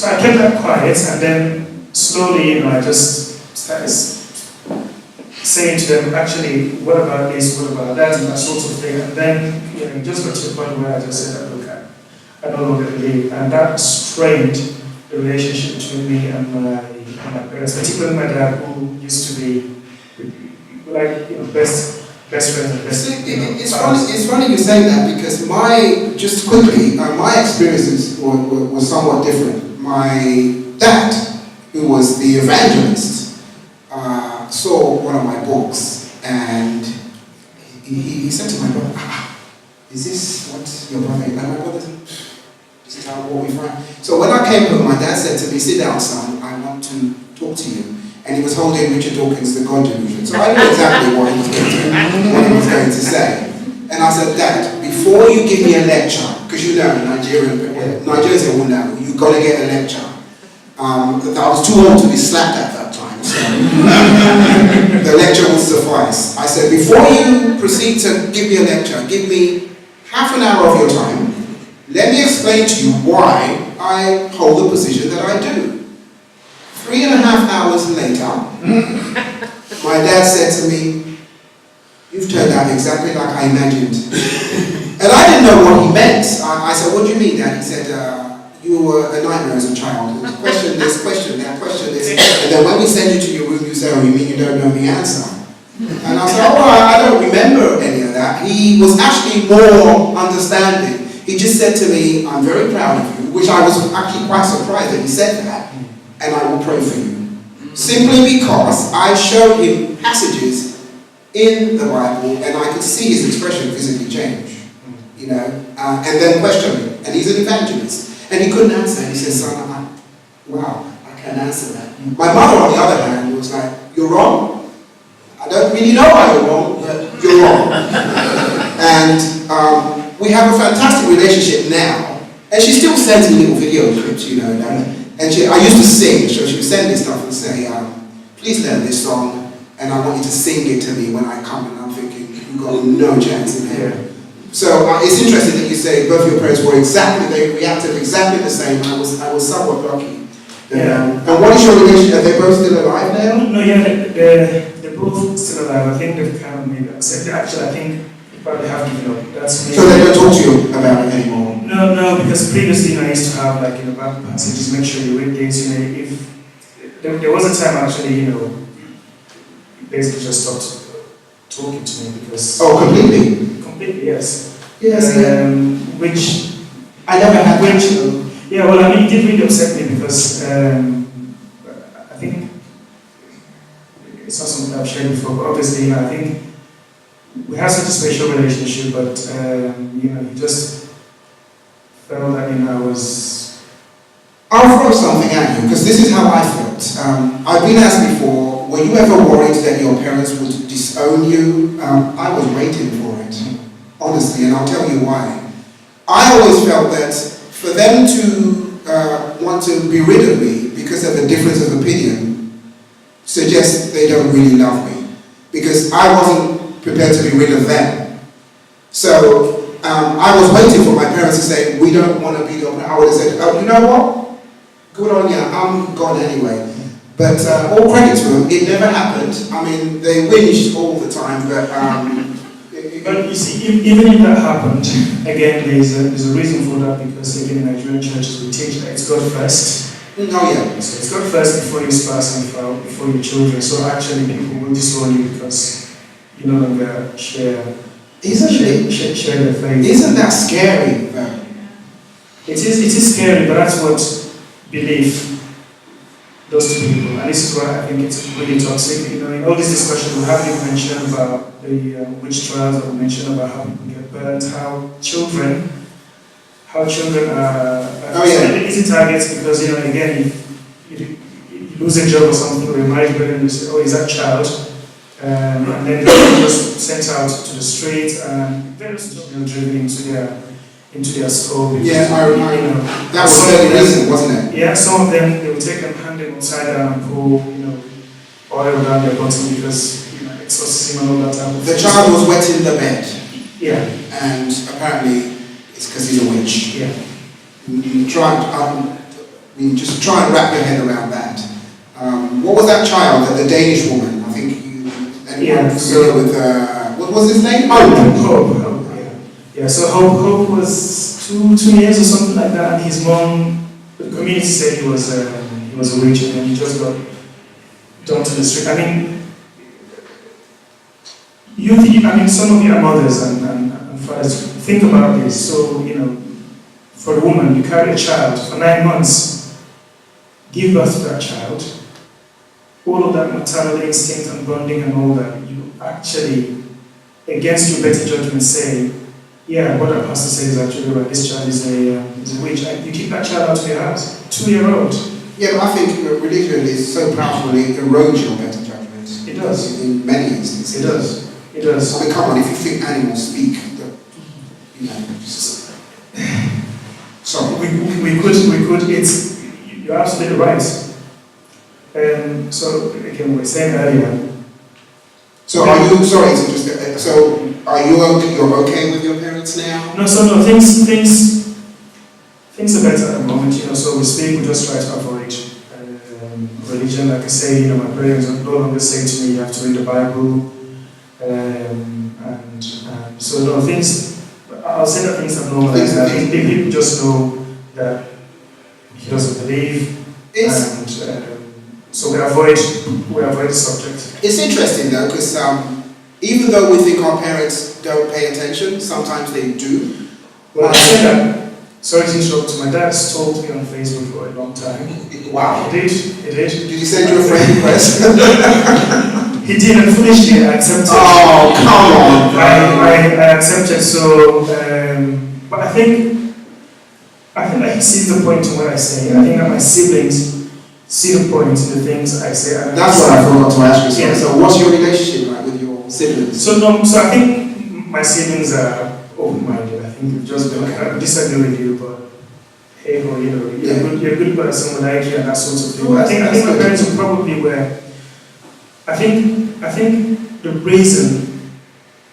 I kept that quiet, and then slowly, I just started saying to them, actually, what about this, what about that, and that sort of thing. And then, it just got to the point where I just said, look, I no longer believe. And that strained the relationship between me and my parents, particularly my dad, who used to be best friends and best. It's funny you say that because my experiences were somewhat different. My dad, who was the evangelist, saw one of my books and he said to my brother, is this what your brother is? And my brother said, this is what we find. So when I came home, my dad said to me, sit down, son, I want to talk to you. and he was holding Richard Dawkins' The God Delusion. So I knew exactly what he was going to say. And I said, Dad, before you give me a lecture, because you know, Nigerians will know, you've got to get a lecture. I was too old to be slapped at that time, so the lecture would suffice. I said, before you proceed to give me a lecture, give me half an hour of your time. Let me explain to you why I hold the position that I do. 3.5 hours later, my dad said to me, you've turned out exactly like I imagined. And I didn't know what he meant. I said, what do you mean, Dad? He said, you were a nightmare as a child. Question this, question that, question this. And then when we send you to your room, you say, oh, you mean you don't know the answer? And I said, oh, I don't remember any of that. He was actually more understanding. He just said to me, I'm very proud of you, which I was actually quite surprised that he said that, and I will pray for you. Simply because I showed him passages in the Bible, and I could see his expression physically change, you know, and then question me. And he's an evangelist, and he couldn't answer. And he said, son, wow, I can answer that. My mother, on the other hand, was like, you're wrong. I don't really know why you're wrong, but you're wrong. And we have a fantastic relationship now, and she still sends me little video clips, you know, and I used to sing, so she would send me stuff and say, please learn this song, and I want you to sing it to me when I come, and I'm thinking, you've got no chance in here. So it's interesting that you say both your prayers were exactly, they reacted exactly the same. I was somewhat lucky. And what is your relationship? Are they both still alive now? No, yeah, they're both still alive. I think they've kind of made accepted. Actually, I think they probably have given up. That's maybe. So they don't talk to you about it anymore? No, because previously I used to have, like, Bible passages, make sure you read dates, if there was a time actually, basically just stopped talking to me because... Oh, completely? Completely, yes. Yes, which... I never had which... Yeah, well, I mean, it did really upset me because I think it's not something I've shared before, but obviously, I think we have such a special relationship, but, he just felt that, I'll throw something at you, because this is how I felt. I've been asked before, were you ever worried that your parents would disown you? I was waiting for it, honestly, and I'll tell you why. I always felt that for them to want to be rid of me because of the difference of opinion suggests they don't really love me, because I wasn't prepared to be rid of them. So I was waiting for my parents to say, we don't want to be your parents. I would have said, oh, you know what? Good on you, I'm gone anyway. But all credit to them, it never happened. I mean, they whinged all the time, but... but you see, even if that happened, again, there's a reason for that, because again, in Nigerian churches, we teach that it's God first. Oh yeah. So it's God first before your spouse and before your children. So actually, people will disown you because you no longer share their faith. Isn't that scary? It is scary, but that's what belief does to people. And this is why I think it's really toxic. In all these discussions, we haven't mentioned about the witch trials, or we mentioned about how people get burnt, how children are easy targets, because again, if you lose a job or something, or a marriage burden, you say, oh, is that child? And then they're just sent out to the street, and various children driven into their school. Yeah, I remember. That was very recent, wasn't it? Yeah, some of them, they would take them, hand them upside down, and pour, oil down their bottom, because, exorcism and all that type of The child was wet in the bed. Yeah. And apparently, it's because he's a witch. Yeah. You just try and wrap your head around that. What was that child, the Danish woman? I think anyone familiar with, what was his name? Hope. Yeah, so Hope was two years or something like that, and his mom, the community said he was a witch, and he just got dumped to the street. I mean, some of you are mothers and fathers. Think about this. So, for a woman, you carry a child for 9 months, give birth to that child, all of that maternal instinct and bonding and all that, you actually, against your better judgment, say, yeah, what our pastor says is actually right, this child is a witch. You keep that child out of your house, 2-year-old. Yeah, but I think religion is so powerful it erodes your better judgment. It does. In many instances. It does. It does. I mean, come on, if you think animals speak, you know, just... Sorry. We could, you're absolutely right. So, again, we were saying earlier. So are you, sorry, so are you okay, you're okay with your parents now? No, so no, things are better at the moment, you know, so we speak, we just try to avoid religion. Like I say, you know, my parents no longer say to me, you have to read the Bible. And so no, I'll say that things have normalized. I think people just know that he doesn't believe, so we avoid the subject. It's interesting though, because even though we think our parents don't pay attention, sometimes they do. Well, I say that, sorry to interrupt, my dad's told me on Facebook for a long time. Wow. He did. Did he send you a friend request? He did, and foolishly I accepted. Oh, come on. I accepted, so, but I think that he sees the point in what I say. I think that my siblings see the point in the things I say. That's what I forgot to ask you. Yeah. So what's your relationship like with your siblings? So I think my siblings are open-minded. I think we've just been, I disagree with you, but hey, well, you know, you're a good person with IQ and that sort of thing. Oh, I think my parents will probably were. I think the reason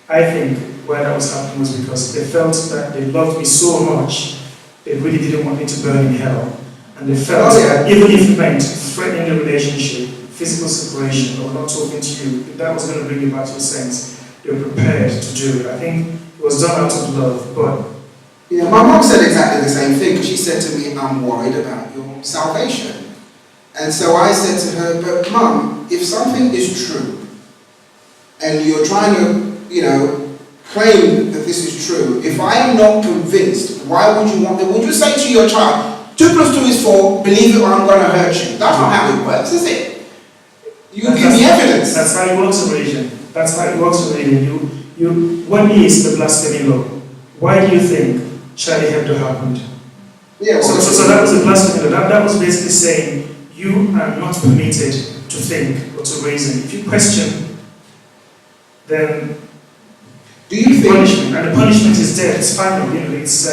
why that was happening was because they felt that they loved me so much, they really didn't want me to burn in hell. And they felt that even if it meant threatening the relationship, physical separation, or not talking to you, if that was going to bring you back to your sense, they were prepared to do it. I think it was done out of love, but... Yeah, my mom said exactly the same thing, because she said to me, I'm worried about your salvation. And so I said to her, but Mum, if something is true, and you're trying to, you know, claim that this is true, if I am not convinced, why would you want it? Would you say to your child, 2 + 2 is 4, believe it or I'm going to hurt you? That's not how it works, is it? You give me evidence. That's how it works in religion. That's how it works in religion. What is the blasphemy law? Why do you think Charlie Hebdo happened? Yeah, well, so that was a blasphemy law. That was basically saying you are not permitted to think or to reason. If you question, then do you think punishment, and the punishment is death. It's final. You know, it's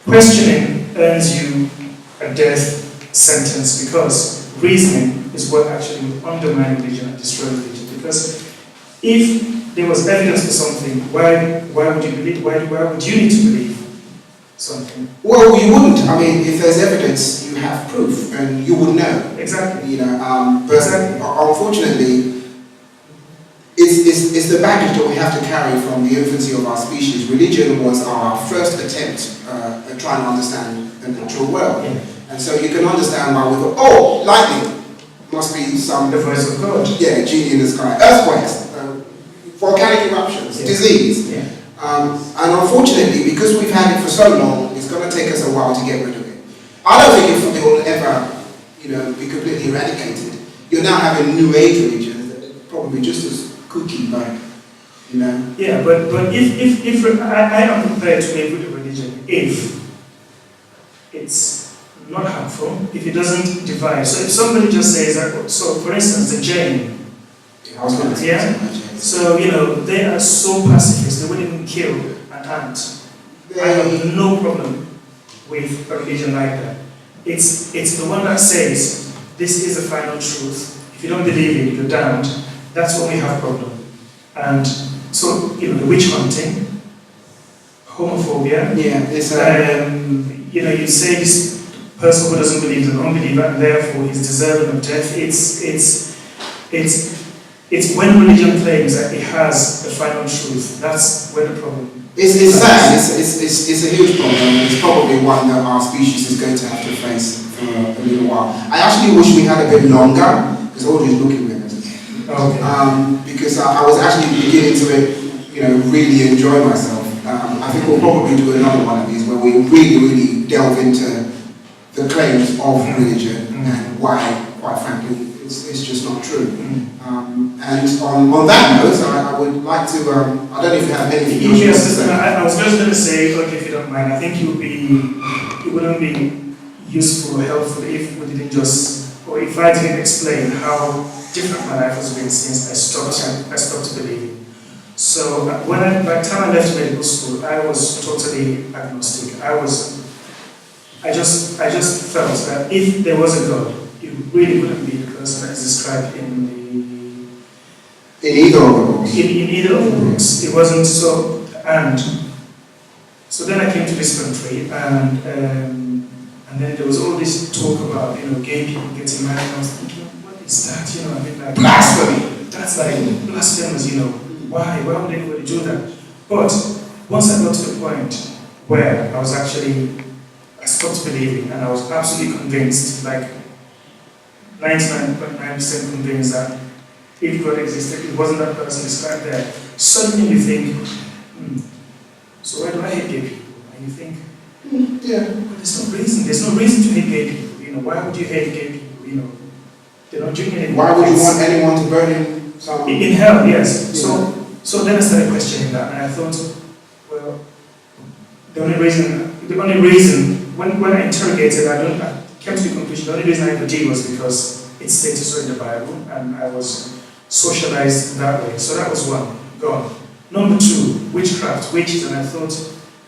questioning earns you a death sentence, because reasoning is what actually would undermine religion and destroy religion. Because if there was evidence for something, why would you believe? Why would you need to believe something? Well, you wouldn't. I mean, if there's evidence, you have proof, and you would know. Exactly. You know, but exactly. Unfortunately, it's the baggage that we have to carry from the infancy of our species. Religion was our first attempt at trying to understand the natural world. Yeah. And so you can understand why we go, oh, lightning must be some... The voice of God. Yeah, genie in the sky. Earthquakes, volcanic eruptions, disease. Yeah. And unfortunately, because we've had it for so long, it's going to take us a while to get rid of it. I don't think it will ever, you know, be completely eradicated. You're now having new age religions that are probably just as kooky, but, you know. Yeah, but if I am prepared to live with a religion if it's not harmful, if it doesn't divide. So if somebody just says that, so for instance, the Jain, I was going to say so, you know, they are so pacifist, they wouldn't even kill an ant. I have no problem with a religion like that. It's the one that says, this is the final truth. If you don't believe it, you're damned. That's when we have problem. And so, you know, the witch hunting, homophobia. Yeah, it's you know, you say this person who doesn't believe is an unbeliever and therefore he's deserving of death. It's when religion claims that it has the final truth. That's where the problem is. It's sad. It's a huge problem. It's probably one that our species is going to have to face for a little while. I actually wish we had a bit longer, because Audrey's looking at us. Okay. Because I was actually beginning to, you know, really enjoy myself. I think we'll probably do another one of these where we really delve into the claims of religion and why, quite frankly, it's just not true. And on that note, I would like to, I don't know if you have anything else to say. I was just going to say, okay, if you don't mind, mine. I think it wouldn't be useful or helpful if we didn't or if I didn't explain how different my life has been since I stopped believing. So by the time I left medical school, I was totally agnostic. I just felt that if there was a God, it really wouldn't be the person that is described in either of the books. In either of the books. It wasn't so. And so then I came to this country, and then there was all this talk about gay people getting married. And I was thinking, what is that? I mean, like Blasphemy. That's like blasphemous. Why would anybody do that? But once I got to the point where I stopped believing, and I was absolutely convinced, like 99.9% convinced that if God existed, it wasn't that person described there. Suddenly you think, so why do I hate gay people? And you think, but there's no reason to hate gay people. Why would you hate gay people? They're not doing anything. Why would you want anyone to burn in hell? Yes. So then I started questioning that, and I thought, well, the only reason when I interrogated, I came to the conclusion the only reason I ever did was because it stated so in the Bible, and I was socialized that way. So that was one, gone. Number two, witchcraft, witches, and I thought,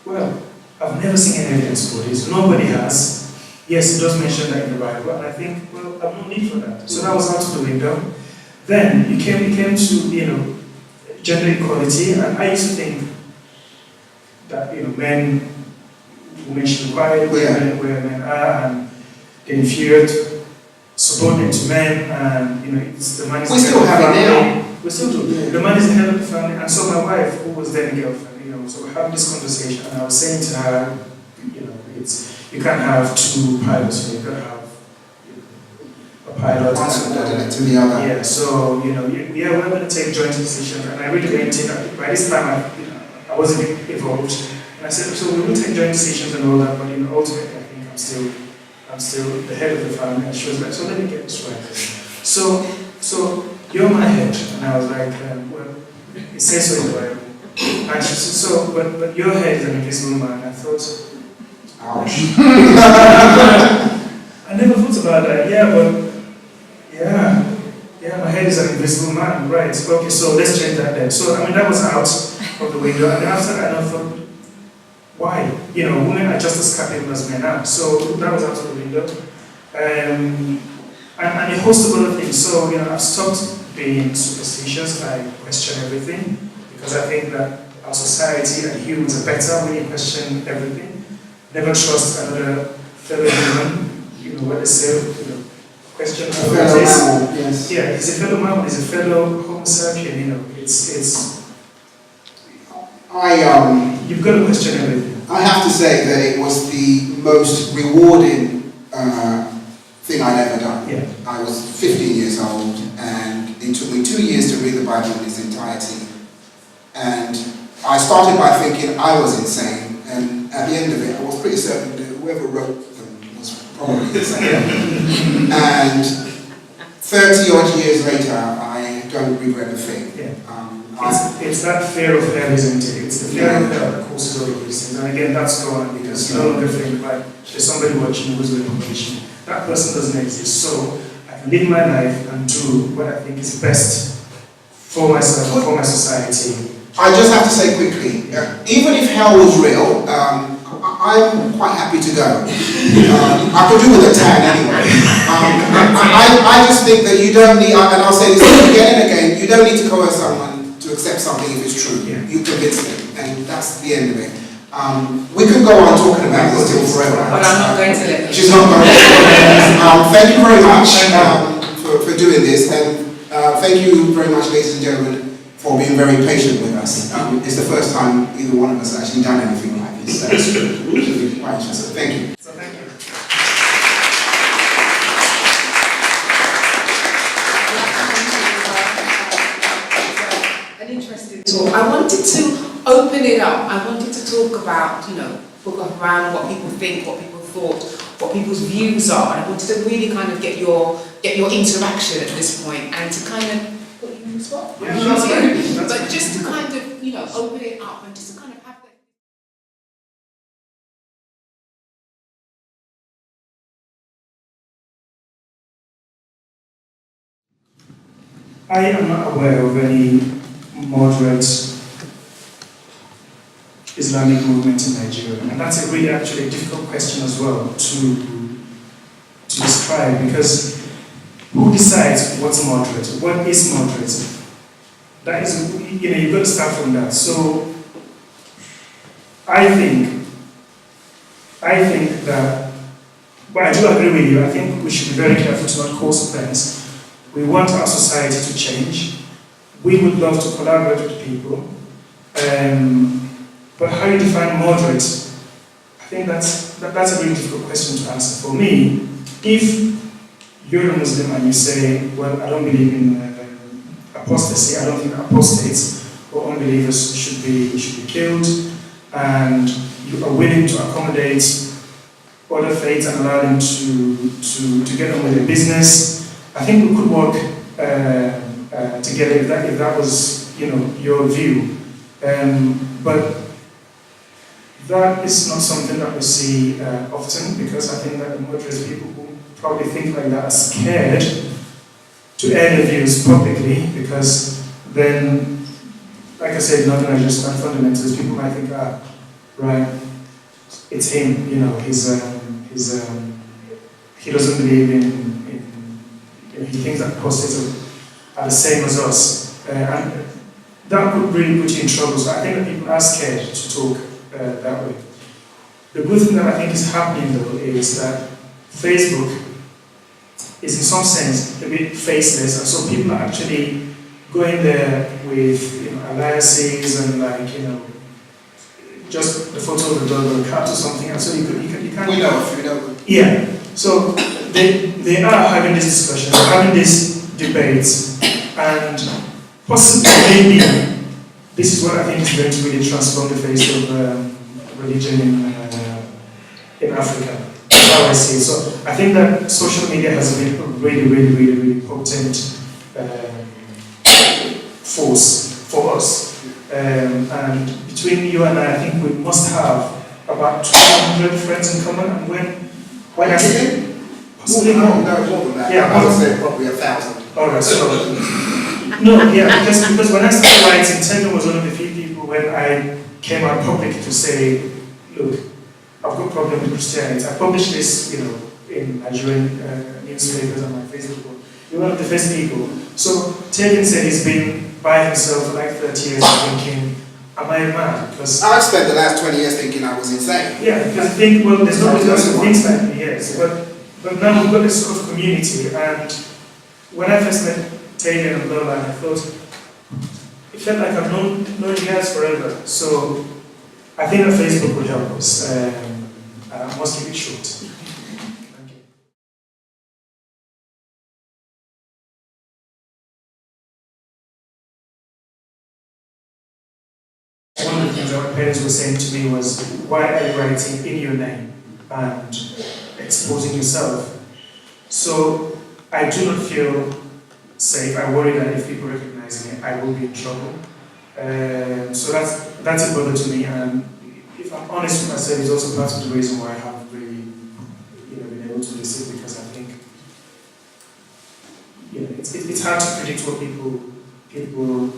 well, I've never seen any evidence for this. Nobody has. Yes, it does mention that in the Bible, and I think, well, I've no need for that. So that was out of the window. Then it came to gender equality, and I used to think that women should be quiet, where men are, and they're inferior, subordinate to men, and it's the man is we still have it now. We still do. Yeah. The man is the head of the family, and so my wife, who was then a girlfriend, so we're having this conversation, and I was saying to her, you can't have two pilots, you can't have a pilot one subordinate to the other. Yeah, so we're going to take joint decisions, and I really maintain that. By this time, I wasn't involved, and I said, so we will take joint decisions and all that, but ultimately, I think I'm still the head of the family. And she was like, so let me get this right. So you're my head, and I was like, well, it says so in the Bible. And she said, so, but your head is an invisible man. I thought, ouch. I never thought about that. Yeah, my head is an invisible man, right? Okay, so let's change that then. So that was out of the window, and after that, I thought, why? Women are just as capable as men are. So that was out of the window, and a host of other things. So I've stopped being superstitious. I question everything because I think that our society and humans are better when you question everything. Never trust another fellow human. What they say. Question a fellow mammal, yes. Yeah, he's a fellow mammal. He's a fellow Homo sapien. You've got to question everything. I have to say that it was the most rewarding thing I'd ever done. Yeah. I was 15 years old, and it took me 2 years to read the Bible in its entirety. And I started by thinking I was insane, and at the end of it, I was pretty certain that whoever wrote them was probably insane. And 30 odd years later, I don't regret a thing. Yeah. It's that fear of hell, isn't it? It's the fear of hell that causes all of these things. And again, that's gone because you no longer think like there's somebody watching who's going to punish me. That person doesn't exist. So I can live my life and do what I think is best for myself and for my society. I just have to say quickly, even if hell was real, I'm quite happy to go. I could do with a tan anyway. I just think that you don't need, and I'll say this again and again, you don't need to coerce someone to accept something if it's true. Yeah. You convince them, and that's the end of it. We could go on talking about this till forever. But I'm not going to let you. She's not going to. Thank you very much for doing this, and thank you very much, ladies and gentlemen, for being very patient with us. It's the first time either one of us has actually done anything like this. That's quite interesting. Thank you. So thank you. An interesting talk. I wanted to open it up. I wanted to talk about, Boko Haram, what people think, what people thought, what people's views are. And I wanted to really kind of get your interaction at this point, and to kind of put you in the spot. Yeah, but just to kind of, open it up and just to kind of I am not aware of any moderate Islamic movement in Nigeria, and that's a really actually difficult question as well to describe, because who decides what's moderate? What is moderate? That is, you've got to start from that. So I think that, but I do agree with you. I think we should be very careful to not cause offense. We want our society to change. We would love to collaborate with people. But how you define moderate, I think that's a really difficult question to answer. For me, if you're a Muslim and you say, well, I don't believe in apostasy, I don't think apostates or unbelievers should be killed, and you are willing to accommodate other faiths and allow them to get on with their business, I think we could work together if that was, your view. But that is not something that we see often, because I think that the moderate people who probably think like that are scared to air their views publicly, because then, like I said, not only just fundamentalist, people might think, right, it's him, he doesn't believe in he thinks that apostates are the same as us. And that could really put you in trouble. So I think that people are scared to talk that way. The good thing that I think is happening, though, is that Facebook is in some sense a bit faceless, and so people are actually going there with alliances and just the photo of the dog or a cat or something, and so you can't. We know. Yeah. So they are having this discussion, they're having these debates, and possibly maybe this is what I think is going to really transform the face of religion in Africa. That's how I see it. So I think that social media has been a really potent force for us. And between you and I think we must have about 200 friends in common. And when I say possibly more than that. Yeah, I would say probably 1,000. All right. So no, yeah, because when I started writing, Tavian was one of the few people when I came out public to say, look, I've got a problem with Christianity. I published this, in Nigerian newspapers on my Facebook book. You're one of the first people. So Tavian said he's been by himself for like 30 years thinking, am I mad? Because I've spent the last 20 years thinking I was insane. Yeah, because I think, well, there's no reason to think like me, yes. But now we've got this sort of community, and when I first met Tavian and Lola, I thought, it felt like I've known you guys forever. So I think that Facebook would help us. I must keep it short. Thank you. One of the things that my parents were saying to me was, why are you writing in your name and exposing yourself? So I do not feel safe. I worry that if people recognize me, I will be in trouble. So that's a bother to me, and if I'm honest with myself, it's also part of the reason why I haven't really been able to listen, because I think it's hard to predict what people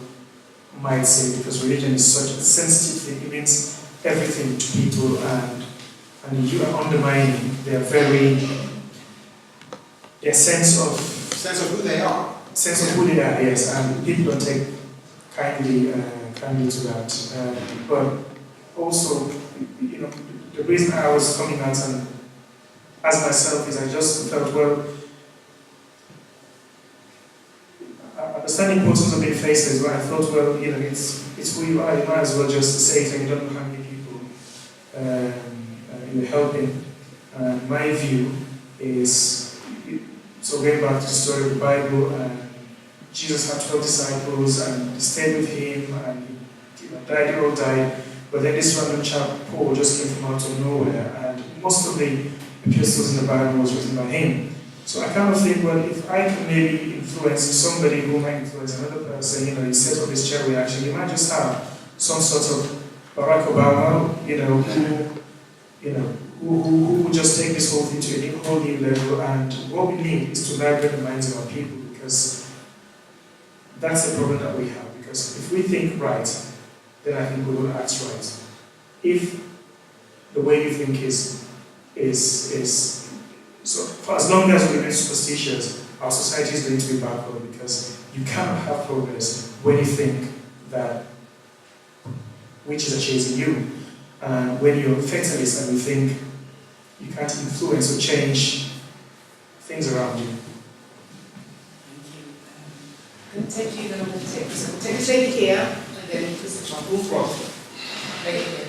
might say, because religion is such a sensitive thing. It means everything to people, and you are undermining their sense of who they are. Sense of who they are, yes, and people don't take kindly to that. But also, the reason I was coming out and as myself is I just felt, well, I understand the importance of being faceless, but I thought, well, it's who you are. You might as well just say it, and you don't know how many people you're helping. My view is, so going back to the story of the Bible, Jesus had 12 disciples, and they stayed with him, and they all died. But then this random chap, Paul, just came from out of nowhere, and most of the epistles in the Bible was written by him. So I kind of think, well, if I can maybe influence somebody who might influence another person, you set up this chair reaction, you might just have some sort of Barack Obama, who will just take this whole thing to a whole new level. And what we need is to liberate the minds of our people, because that's the problem that we have, because if we think right, then I think we will act right. If the way you think is so for as long as we remain superstitious, our society is going to be backward, because you cannot have progress when you think that witches are chasing you. When you're a fatalist and you think you can't influence or change things around you. I'm going to take you, then I'm going to take this. I'm going to take it here, and then this is my move on. Take it here.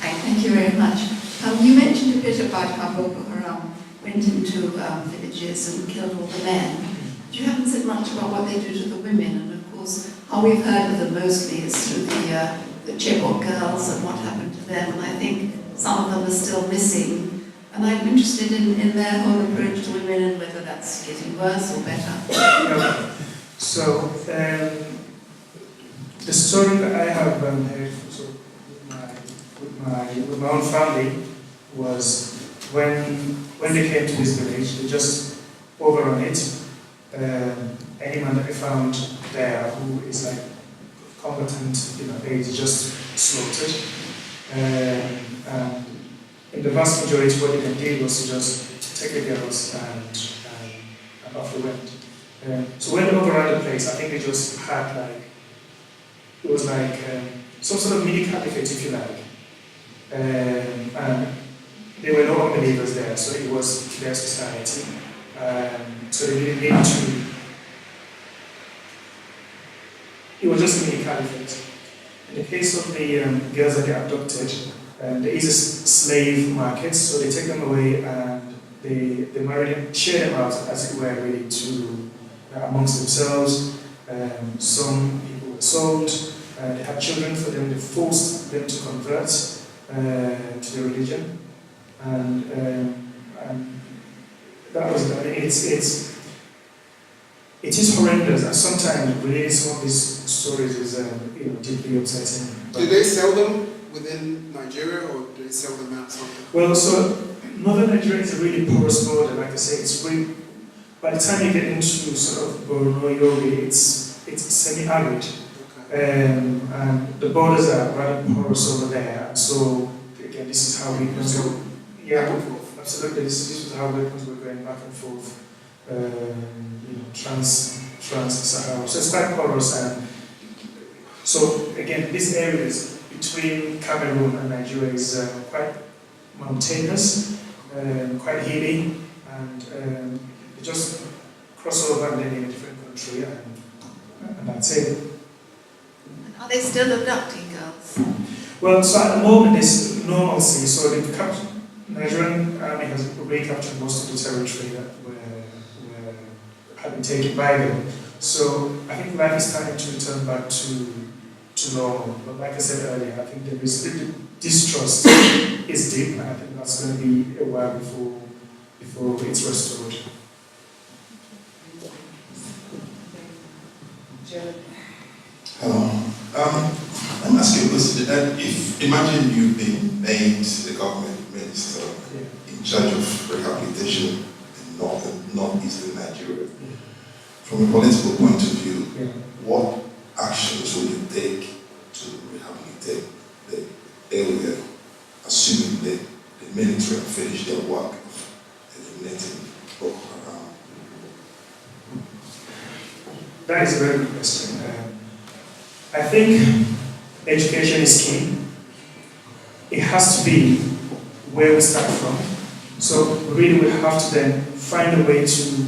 Hi, thank you very much. You mentioned a bit about how Boko Haram went into villages and killed all the men. But you haven't said much about what they do to the women, and of course, how we've heard of them mostly is through the Chibok girls and what happened to them, and I think some of them are still missing. And I'm interested in their whole approach to women and whether that's getting worse or better. Okay. So, the story that I have heard with my own family was when they came to this village, they just overrun it. Any man that they found there who is like combatant, age, just slaughtered. And in the vast majority, what they did was to just take the girls and off they went. So when they overran the place, I think they just had it was like some sort of mini caliphate, if you like. And there were no unbelievers there, so it was their society. So they didn't need to. It was just a mini caliphate. In the case of the girls that they abducted, there is a slave market, so they take them away and they marry them, share them out, as it were, really, to amongst themselves. Some people were sold, they had children for them, they forced them to convert to the religion, and that was. I mean, it is horrendous, and sometimes reading some of these stories is deeply upsetting. Do they sell them within Nigeria, or do they sell them outside? Well, so northern Nigeria is a really porous border. Like I say, it's really. By the time you get into sort of Borno, it's semi-arid. And the borders are rather porous over there. So again, this is how weapons go. Yeah, absolutely. This was how weapons were going back and forth. Trans-Sahara. So it's quite porous. And so again, these areas between Cameroon and Nigeria is quite mountainous, quite hilly, and you just cross over and then in a different country, and that's it. Are they still abducting girls? Well, so at the moment there's normalcy. So the Nigerian army has recaptured most of the territory that had been taken by them. So I think life is starting to return back to normal. But like I said earlier, I think the distrust is deep, and I think that's going to be a while before it's restored. Hello. Let me ask you a question. If imagine you've been made the government minister in charge of rehabilitation in northeastern Nigeria. From a political point of view, what actions will you take to rehabilitate the area, assuming the military have finished their work of eliminating Boko Haram? That is a very good question. I think education is key. It has to be where we start from. So really we have to then find a way to.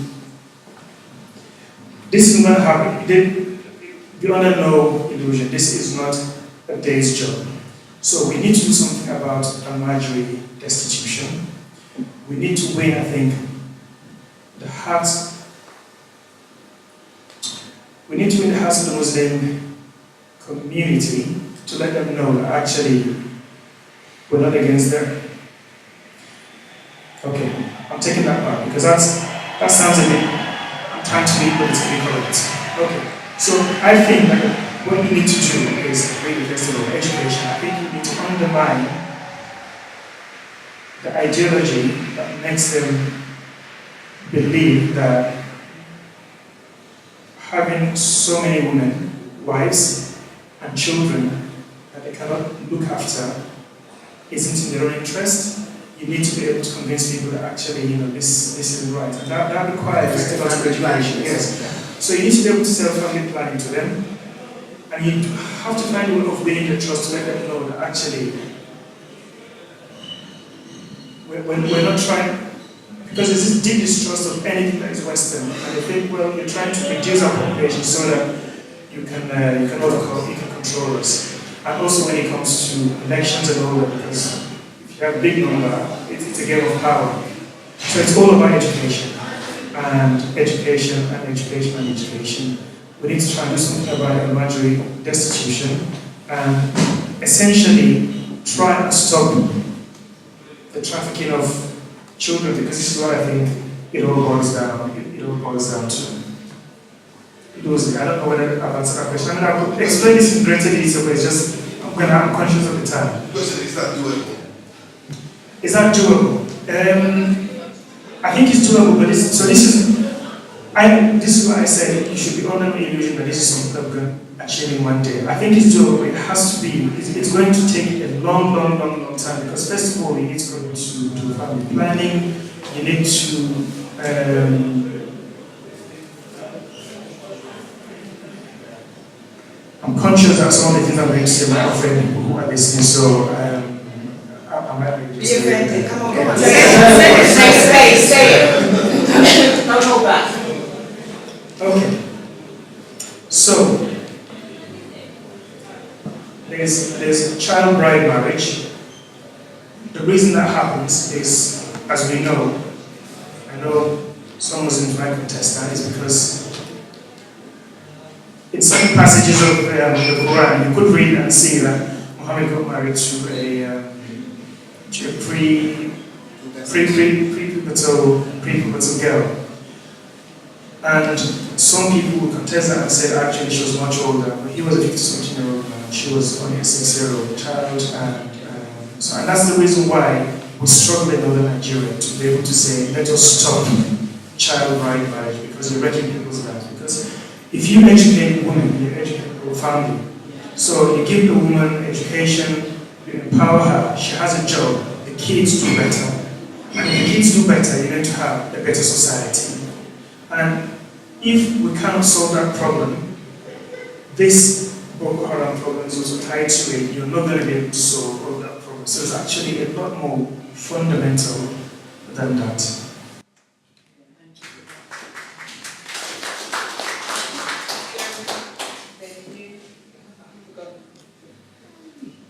This is not happening. Be under no illusion. This is not a day's job. So we need to do something about Almajiri destitution. We need to win, I think, the hearts. We need to win the hearts of the Muslim community to let them know that actually we're not against them. Okay, I'm taking that back because that sounds a bit. I'm trying to be politically correct. Okay, so I think that what you need to do is really first of all education. I think you need to undermine the ideology that makes them believe that having so many women, wives, and children that they cannot look after isn't in their own interest. You need to be able to convince people that actually, this is right. And that requires a lot of education. Yes. So you need to be able to sell family planning to them. And you have to find a way of winning their trust to let them know that actually, we're not trying, because there's this deep distrust of anything that is Western. And they think, well, you're trying to reduce our population so that you can control us. And also when it comes to elections and all that, because if you have a big number, it's a game of power. So it's all about education. And education and education and education. We need to try and do something about elementary destitution and essentially try and stop the trafficking of children, because this is what I think it all boils down. It all boils down to. I don't know whether I've answered that question. I mean, I will explain this in greater detail, but it's just when I'm conscious of the time. The question is that doable? Is that doable? I think it's doable, but this is why I said you should be under the illusion that this is something that we're going to achieve in one day. I think it's doable. It has to be. It's going to take a long time, because first of all, you need to go into family planning. You need to I'm conscious that some of the things I'm going to say might offend people who are listening, so I might be Be offended. Come on. Yeah. Say it. Don't hold back. Okay. So there's child bride marriage. The reason that happens is, as we know, I know some Muslims might contest that, is because in some passages of the Quran, you could read and see that Muhammad got married to a pre-pubertal girl. And some people would contest that and say actually she was much older, but he was a 50-something-year-old man, she was only a 6-year-old child, and that's the reason why we struggle in northern Nigeria to be able to say, let us stop child bride marriage, because you're wrecking people's lives. Because if you educate women, you educate the whole family. So you give the woman education, you empower her, she has a job, the kids do better. And if the kids do better, you're going to have a better society. And if we cannot solve that problem, this Boko Haram problem is also tied to it. You're not going to be able to solve all that problem. So it's actually a lot more fundamental than that.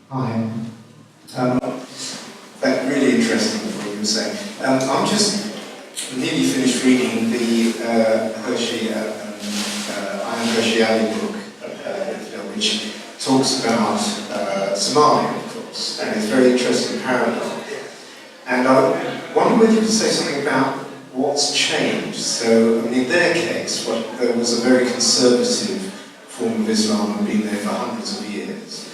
Hi. That really interesting what you were saying. I'm just nearly finished reading the Ian Hershey book, which talks about Somalia, of course, and it's a very interesting parallel. And I wonder whether you could say something about what's changed. So, in their case, there was a very conservative form of Islam that had been there for hundreds of years.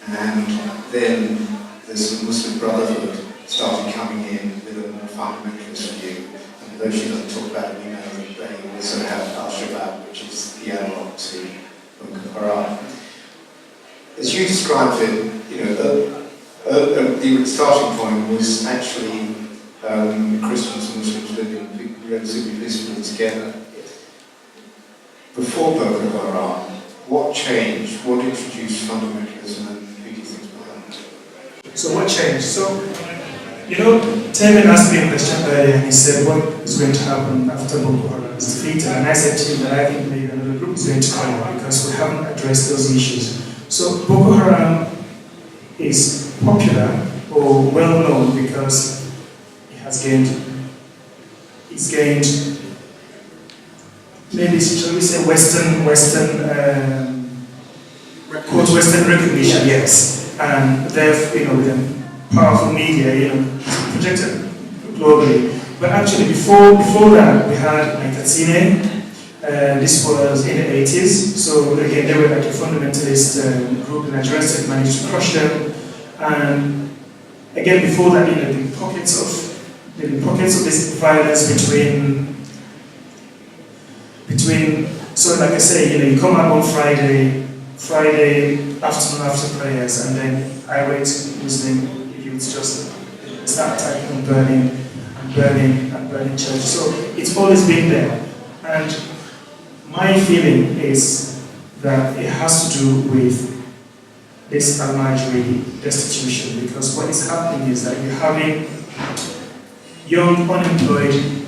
And then this Muslim Brotherhood started coming in with a more fundamentalist view. And though she doesn't talk about it, we know that they also have Al-Shabaab, which is the analog to Boko Haram. As you described it, the starting point was actually Christians and Muslims living relatively peacefully together. Before Boko Haram, what changed? What introduced fundamentalism, and who do you think is behind it? So what changed? So, Tavian asked me a question earlier, and he said, what is going to happen after Boko Haram is defeated? And I said to him that I think maybe another group is going to come up because we haven't addressed those issues. So Boko Haram is popular or well known because it's gained maybe, shall we say, Western recognition, yes. And they've, with them powerful media, projected globally. But actually, before that, we had Tatsine. This was in the 80s. So again, they were like a fundamentalist group in Nigeria, so managed to crush them. And again, before that, there have been pockets of this violence between So like I say, you come out on Friday afternoon after prayers, and then irate Muslim youths just start attacking and burning church. So it's always been there. And my feeling is that it has to do with this Al-Majri destitution, because what is happening is that you're having young, unemployed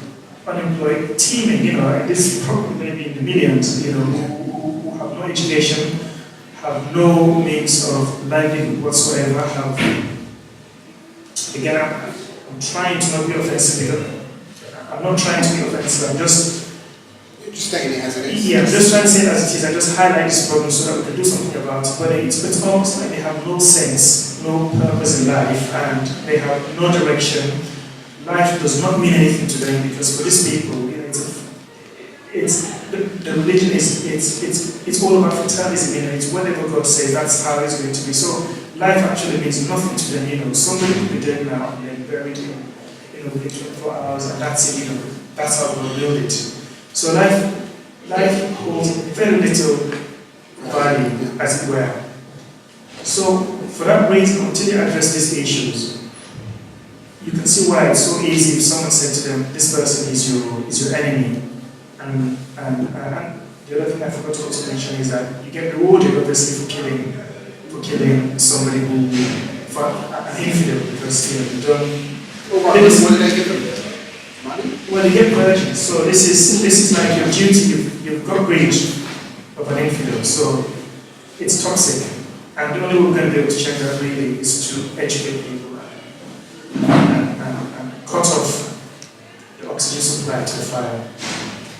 teeming, this is probably maybe in the millions, who have no education, have no means of livelihood whatsoever, again, I'm trying to not be offensive, because I'm not trying to be offensive, I'm just stating it as it is. Yeah, I'm just trying to say it as it is. I just highlight this problem so that we can do something about it. But it's almost like they have no sense, no purpose in life, and they have no direction. Life does not mean anything to them, because for these people, the religion it's all about fatalism. It's whatever God says, that's how it's going to be. So life actually means nothing to them. Somebody could be dead now and then buried within 24 hours, and that's it. That's how we'll build it. So life holds very little value, as it were. So for that reason, until you address these issues, you can see why it's so easy if someone said to them, this person is your enemy. And the other thing I forgot to also mention is that you get rewarded obviously for killing somebody for an infidel, because you don't. What do they give them? Money? Well, they get purchased. So this is like your duty. You've got breach of an infidel. So it's toxic. And the only way we're going to be able to check that really is to educate people and cut off the oxygen supply to the fire.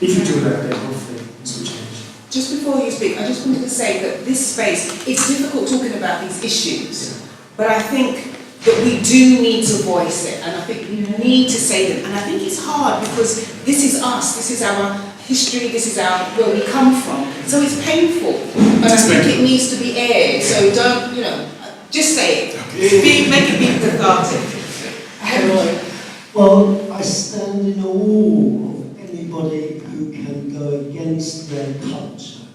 If you do that, then hopefully this will change. Just before you speak, I just wanted to say that this space, it's difficult talking about these issues, but I think that we do need to voice it, and I think we need to say them. And I think it's hard because this is us, this is our history, this is where we come from. So it's painful, but I think it needs to be aired. So don't, just say it. Make it be cathartic. Well, I stand in awe of anybody who can go against their culture.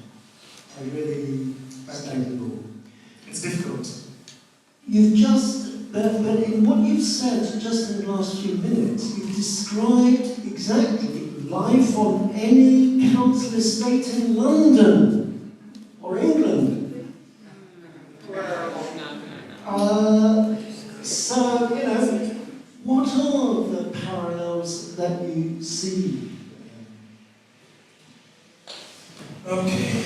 I really stand in awe. It's difficult. You've but in what you've said just in the last few minutes, you've described exactly life on any council estate in London or England. So, what are the parallels that you see? Okay.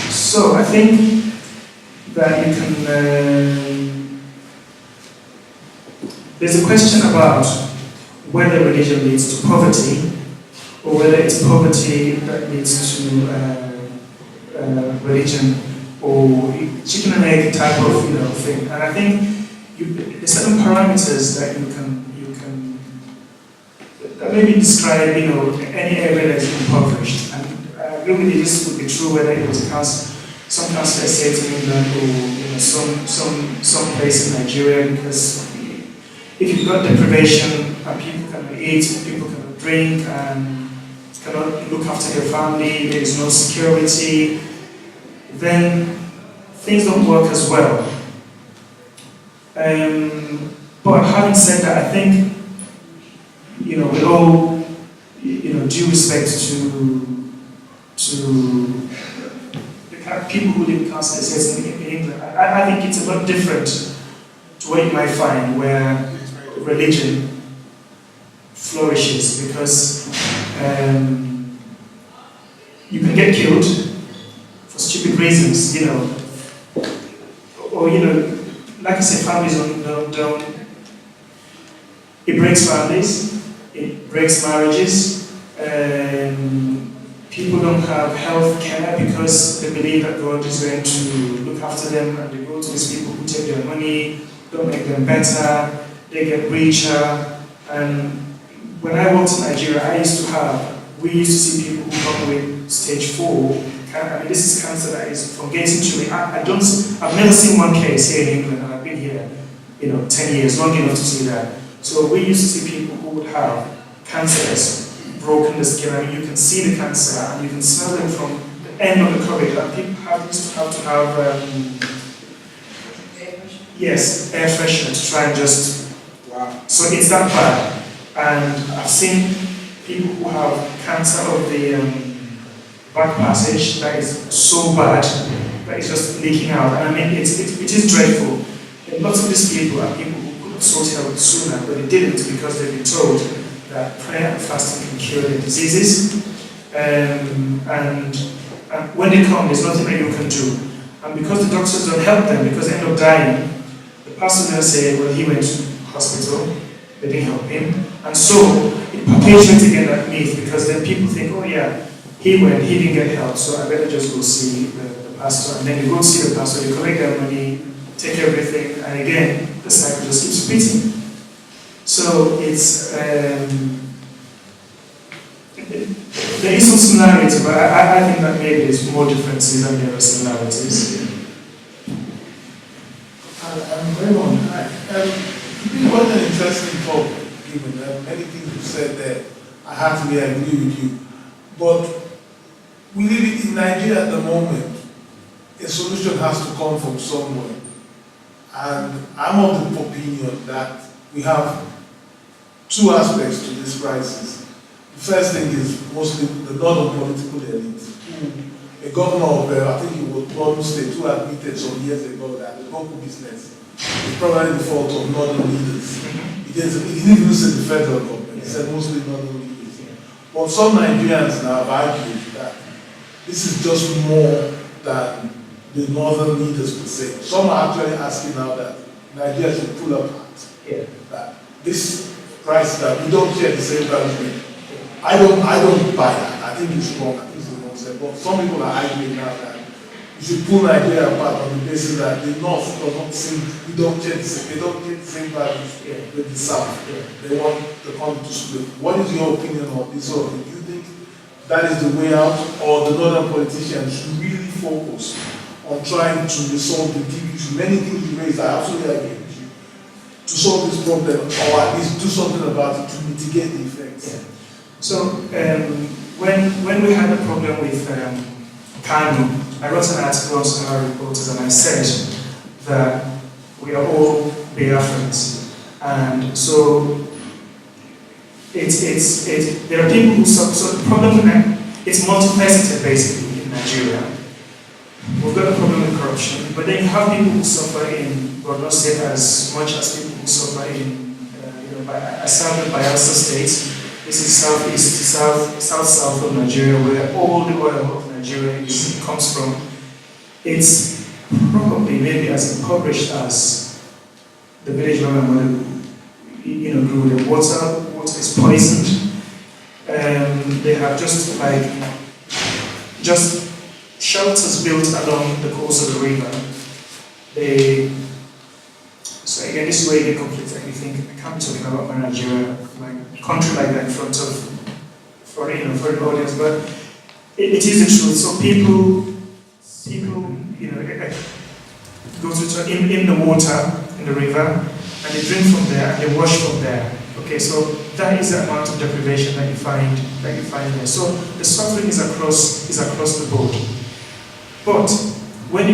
So I think that you can. There's a question about whether religion leads to poverty, or whether it's poverty that leads to religion, or chicken and egg type of thing. And I think there's certain parameters that you can that maybe describe any area that is impoverished. And I agree with you, this would be true whether it was some council estates in England or some place in Nigeria, because if you've got deprivation and people cannot eat, people cannot drink, and cannot look after their family, there is no security, then things don't work as well. But having said that, I think with all due respect to the kind of people who live in council estates in England, I think it's a lot different to what you might find where religion flourishes, because you can get killed for stupid reasons, or like I said, families don't. It breaks families, it breaks marriages, people don't have health care because they believe that God is going to look after them, and they go to these people who take their money, don't make them better, they get richer. And when I worked in Nigeria, we used to see people who come with stage 4. This is cancer that is from getting to me. I've never seen one case here in England, and I've been here, 10 years, long enough to see that. So we used to see people who would have cancer that's broken the skin. I mean, you can see the cancer and you can smell them from the end of the corridor. People used to have yes, air freshener to try and just. Wow. So it's that bad. And I've seen people who have cancer of the back passage that is so bad that it's just leaking out. And I mean, it is dreadful. And lots of these people are people who could have sought help sooner, but they didn't because they've been told that prayer and fasting can cure their diseases. And when they come, there's nothing that you can do. And because the doctors don't help them, because they end up dying, the pastor will say, well, he went to hospital, they didn't help him. And so it perpetuates again that myth, because then people think, oh yeah, he went, he didn't get help, so I better just go see the pastor. And then they go see the pastor, they collect their money, take everything, and again, the cycle just keeps repeating. So it's, there is some similarity, but I think that maybe there's more differences than there are similarities. Raymond, it's quite an interesting talk, given many things you said there. I have to agree with you. But we live in Nigeria at the moment. A solution has to come from somewhere. And I'm of the opinion that we have two aspects to this crisis. The first thing is mostly the northern political elite. A governor of, I think it was Borno State, who admitted some years ago that the Boko business is probably the fault of northern leaders. He didn't even say the federal government, he said mostly northern leaders. But some Nigerians now have argued that this is just more than the northern leaders per se. Some are actually asking now that Nigeria should pull apart. That this crisis, that we don't share the same values. I don't buy that. I think it's wrong. I think it's the wrong step. But some people are arguing now that we should pull Nigeria apart on the basis that the North does not seem, they don't get the same values with the South. They want the country to split. What is your opinion on this? Or do you think that is the way out, or the northern politicians should really focus on trying to resolve the deep issue? Many things you raised, I absolutely agree with you, to solve this problem, or at least do something about it to mitigate the effects. So when we had a problem with Kanu, I wrote an article on Sahara Reporters and I said that we are all Biafrans. And so there are people who suffer. So the problem it's multifaceted basically in Nigeria. We've got a problem with corruption, but then you have people who suffer in Borno State as much as people who suffer in Southern Bayelsa State. This is southeast, south of Nigeria, where all the oil of Nigeria comes from. It's probably maybe as impoverished as the village where my mother, grew. The water is poisoned. They have just shelters built along the course of the river. So again, this is where you get conflict. You think I can't be talking about Nigeria, like a country like that in front of foreign audience, but it is the truth. So people go to in the water in the river, and they drink from there and they wash from there. Okay, so that is the amount of deprivation that you find there. So the suffering is across the board. But when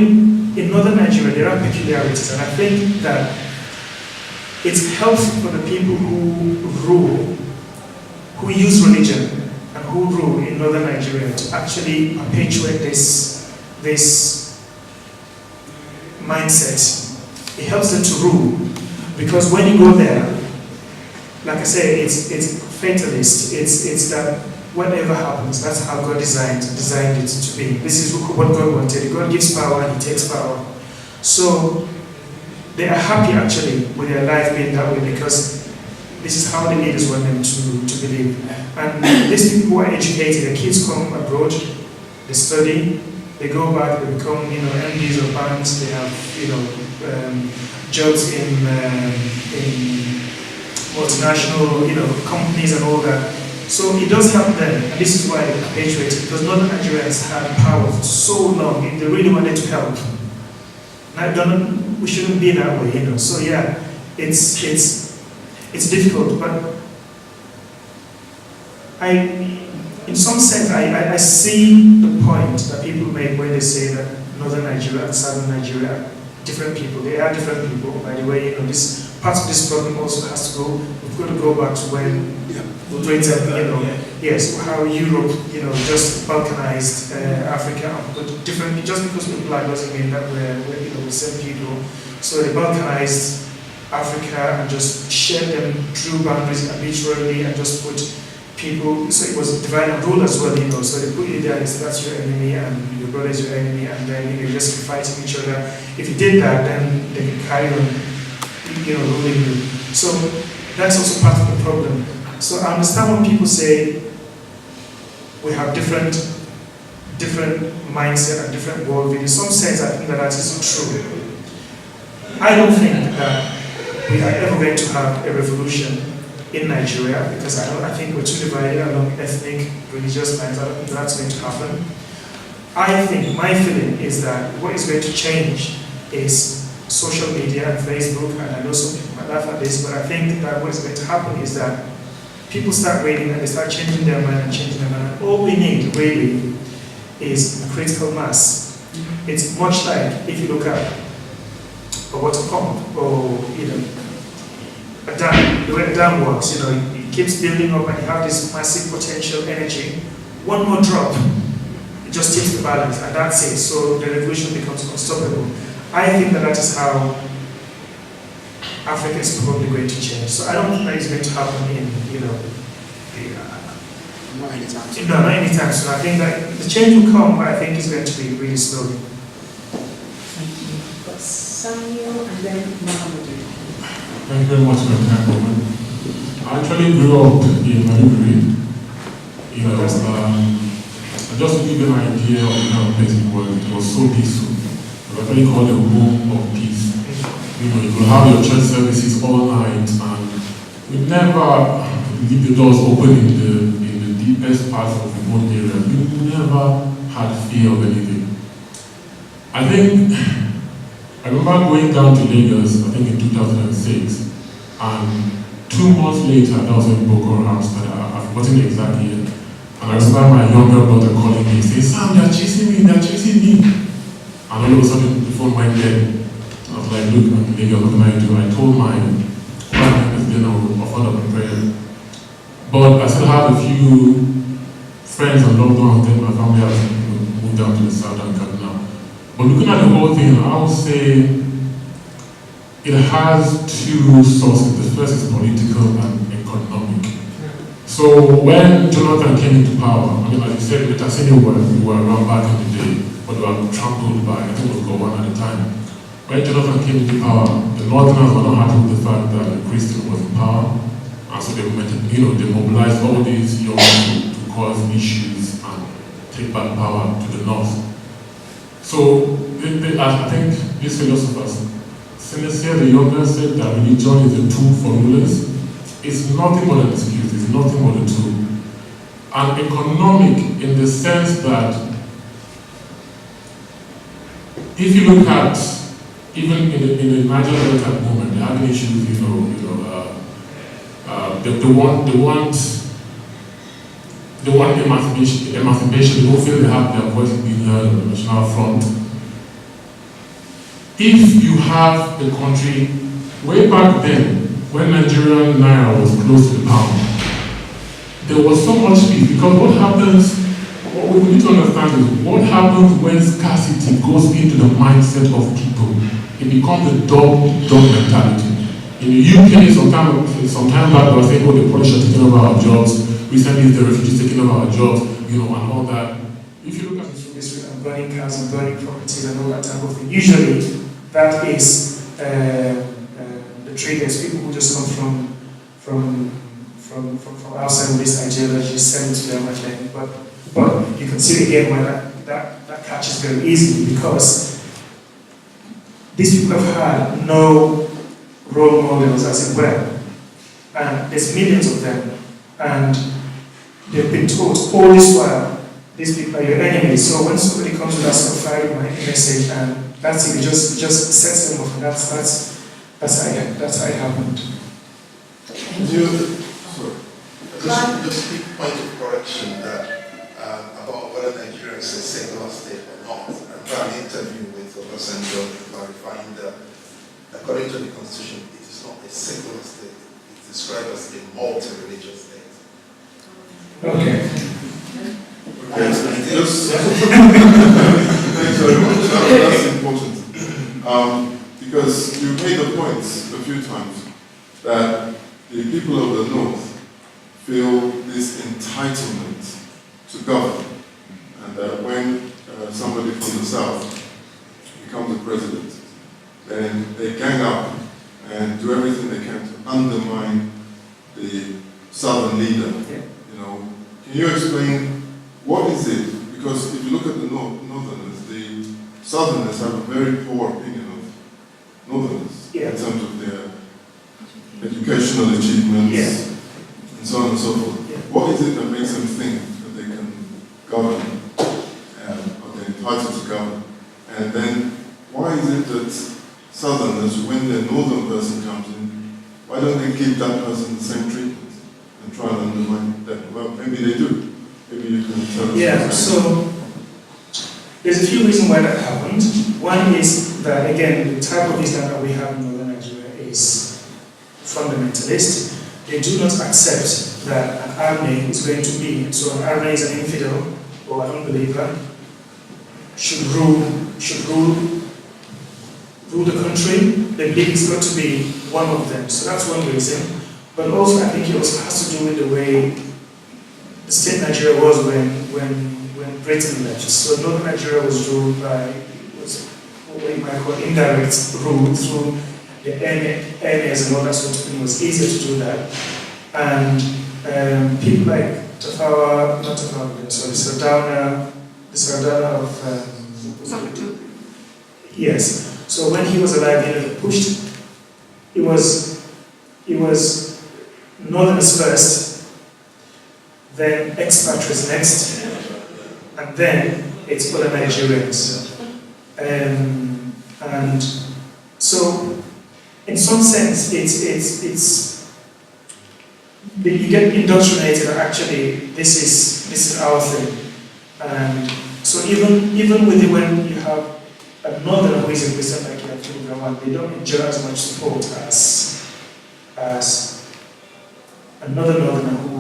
in northern Nigeria there are peculiarities, and I think that it's helpful for the people who rule, who use religion and who rule in northern Nigeria to actually perpetuate this mindset. It helps them to rule, because when you go there, like I say, it's fatalist. It's that whatever happens, that's how God designed it to be. This is what God wanted. God gives power and He takes power. So they are happy actually with their life being that way, because this is how the leaders want them to believe. And these people who are educated, their kids come abroad, they study, they go back, they become MDs or banks, they have jobs in multinational companies and all that. So it does help them, and this is why they perpetuate it, because Northern Nigeria has had power for so long. They really wanted to help. We shouldn't be that way, So yeah, it's difficult, but in some sense, I see the point that people make when they say that northern Nigeria and southern Nigeria are different people. They are different people. By the way, this part of this problem also has to go. We've got to go back to when Britain, yes, how Europe, just balkanized Africa, but different. Just because we're black doesn't mean that we're the same people. So they balkanized Africa and just shared them, drew boundaries arbitrarily, and just put people. So it was divide and rule as well, So they put you there and say that's your enemy, and your brother is your enemy, and then you just keep fighting each other. If you did that, then they can carry on, ruling you. So that's also part of the problem. So I understand when people say we have different mindset and different worldview. In some sense, I think that isn't true. I don't think that we are ever going to have a revolution in Nigeria because I think we're too divided along ethnic, religious lines. I don't think that's going to happen. I think my feeling is that what is going to change is social media and Facebook, and I know some people might laugh at this, but I think that what is going to happen is that people start reading and they start changing their mind and changing their mind. And all we need really is a critical mass. It's much like if you look at a water pump or a dam, the way a dam works, it keeps building up and you have this massive potential energy. One more drop, it just tips the balance, and that's it. So the revolution becomes unstoppable. I think that is how Africa is probably going to change. So I don't think that is going to happen in, Not anytime soon. no, not anytime soon. I think that the change will come, but I think it's going to be really slowly. Thank you. We've got Samuel and then Mohammed. Thank you very much for your time, woman. I actually grew up in Maiduguri. Just to give you an idea of the kind of place it was so peaceful. It was actually called a home of peace. You could have your church services all night, and we never leave the doors open in the deepest parts of the remote area. We never had fear of anything. I remember going down to Lagos, I think in 2006, and 2 months later, that was when Boko Haram started. I've forgotten the exact year. And I remember my younger brother calling me, saying, "Sam, they're chasing me. And all of a sudden, the phone went dead. I was like, "Look, I'm in Lagos, what can I do?" I told my members then I would offer up a prayer. But I still have a few friends and loved ones that my family has moved down to the southern Kaduna. But looking at the whole thing, I would say it has 2 sources. The first is political and economic. So when Jonathan came into power, as you said, the Tassini were around back in the day, but they were trampled by, I think it was Gowon at the time. When Jonathan came into power, the Northerners were not happy with the fact that the Christian was in power, and so they mobilized all these young people to cause issues and take back power to the North. So I think these philosophers, Seneca the Younger said that religion is a tool for rulers. It's nothing more than an excuse, it's nothing more than a tool. And economic in the sense that if you look at even in the Niger Delta movement, they're having issues, they want emancipation, they don't feel they have their voice being heard on the national front. If you have a country, way back then, when Nigerian Naira was close to the pound, there was so much peace, because what we need to understand is what happens when scarcity goes into the mindset of people. It becomes a dog mentality. In the UK, sometime back, they were saying, the Polish are taking over our jobs. Recently, the refugees taking over our jobs, and all that. If you look at this, and burning cars and burning properties and all that type of thing, usually that is the traders, people who just come from outside with this ideology, send it to them, and then, but you can see again where that catches very easily, because these people have had no role models as it were, and there's millions of them, and they've been taught all this while these people are your enemies. So when somebody comes with us a fiery message, and that's it, it just sets them off, and that's how it happened. Just quick point of correction that about whether Nigeria is a secular state or not. I'm trying an interview with Obasanjo clarifying that according to the constitution, it is not a secular state. It's described as a multi-religious state. Okay. Thanks very much. That's important. Because you made the point a few times that the people of the North feel this entitlement to govern, and that when somebody from the South becomes a president, then they gang up and do everything they can to undermine the Southern leader. You know, can you explain what is it? Because if you look at the Northerners, the Southerners have a very poor opinion of Northerners in terms of their educational achievements and so on and so forth. What is it that makes them think that they can govern, or they're entitled to govern? And then why is it that Southerners, when the Northern person comes in, why don't they give that person the same treatment and try and undermine them? Well, maybe they do. Maybe you can tell us. Yeah, so there's a few reasons why that happened. One is that, again, the type of Islam that we have in northern Nigeria is fundamentalist. They do not accept that an army is going to be, so an army is an infidel or an unbeliever, should rule the country. They believe it's got to be one of them. So that's one reason. But also, I think it also has to do with the way the state Nigeria was when Britain left. So northern Nigeria was ruled by, what you might call indirect rule through the emirs and all that sort of thing. It was easier to do that. And people like the Sardana of yes. So when he was alive, he pushed. It was Northerners first, then expatriates next, and then it's other Nigerians. And so, in some sense, it's you get indoctrinated. Actually, this is our thing. And so even with when you have a northerner who is a Christian like they don't enjoy as much support as another northerner who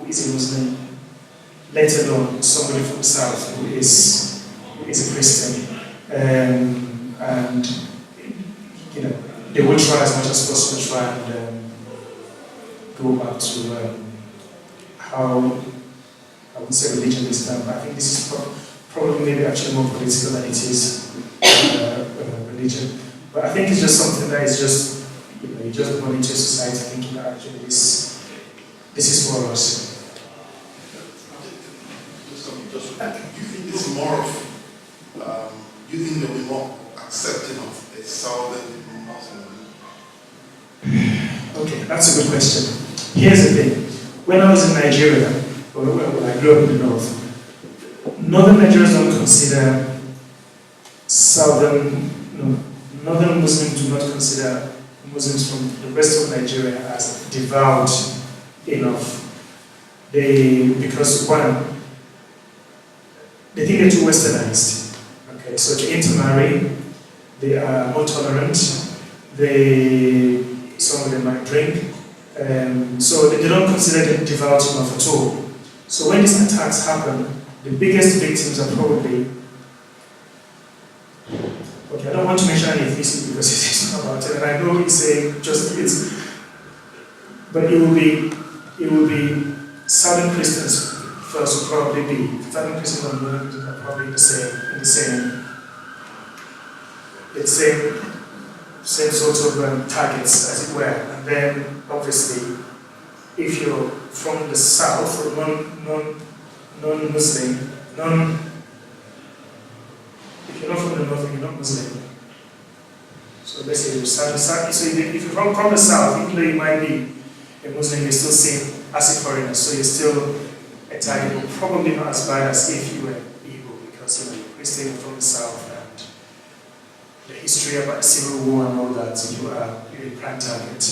is a Muslim, let alone somebody from the south who is a Christian. And you know, they will try as much as possible to try and go back to how I would say religion is done. But I think this is probably maybe actually more political than it is religion. But I think it's just something that is just, you just go into society thinking that actually this is for us. Do you think it's more of, do you think they'll be more accepting of a Southern Muslim? Okay, that's a good question. Here's the thing. When I was in Nigeria, or when I grew up in the north, northern Nigerians don't consider northern Muslims do not consider Muslims from the rest of Nigeria as devout enough. Because one, they think they're too westernized. Okay, so they intermarry, they are more tolerant, some of them might drink, so they don't consider them devout enough at all. So when these attacks happen, the biggest victims are probably, okay, I don't want to mention any ethnicity because it's not about it, and I know but it will be Southern Christians first will probably be, Southern Christians and Northern Christians are probably the same sort of targets, as it were. And then, obviously, if you're from the south or non-Muslim, if you're not from the north, you're not Muslim. So let's say you're south. So if you're from the south, even though you might be a Muslim, you're still seen as a foreigner. So you're still a target, but probably not as bad as if you were Igbo, because you're Christian from the south. The history about the Civil War and all that, so you're a prime target.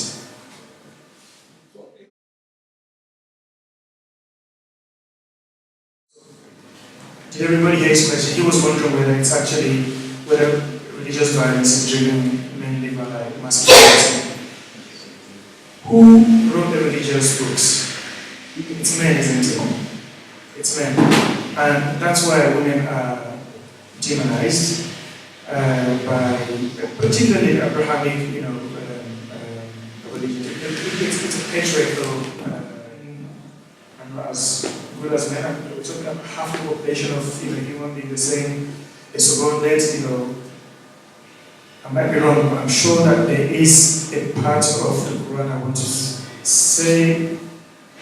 did everybody hear his question? He was wondering whether religious violence is driven mainly by mass violence. Who wrote the religious books? It's men, isn't it? It's men. And that's why women are demonized by particularly Abrahamic, religion. It's a patriarchal, and not as good as men. We're talking about half the population of human beings the same, a subordinate, I might be wrong, but I'm sure that there is a part of the Quran I want to say.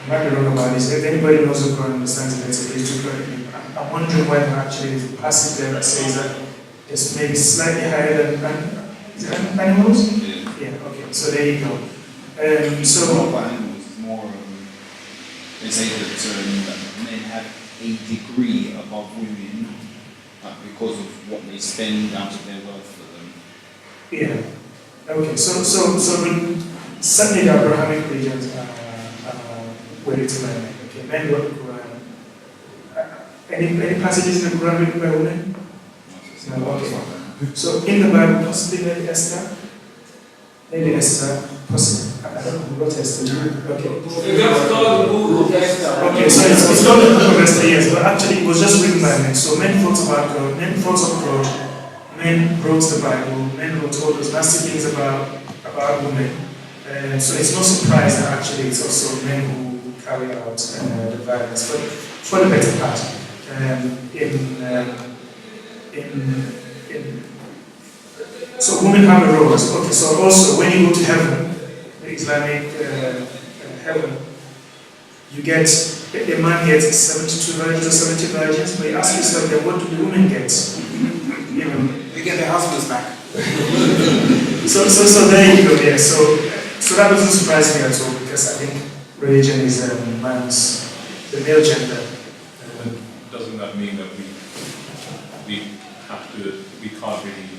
I might be wrong about this. If anybody knows the Quran understands it, it's a place to correct me. I'm wondering why actually there's a passage there that says that it's maybe slightly higher than animals? Yeah, okay, so there you go. So not about animals, it's more they say that men have a degree above women because of what they spend out of their wealth for them. Yeah. Okay. So certainly the Abrahamic religions are where it's men. Okay. Men wrote the Quran. Any passages in the Quran written by women? No. Okay. So in the Bible, possibly maybe Esther. Maybe Esther. Possibly. I don't know who wrote Esther. Okay. Okay. So it's not the book of Esther, yes, but actually it was just written by men. So men thought about God. Men thought of God. Men wrote the Bible, men wrote all those nasty things about women. So it's no surprise that actually it's also men who carry out the violence, but for the better part. So women have a role. Okay, so also when you go to heaven, the Islamic heaven, you get, a man gets 72 virgins or 70 virgins, but you ask yourself then what do the women get? They get their husbands back. So there you go, yeah. So that doesn't surprise me at all, because I think religion is the male gender. Doesn't that mean that we can't really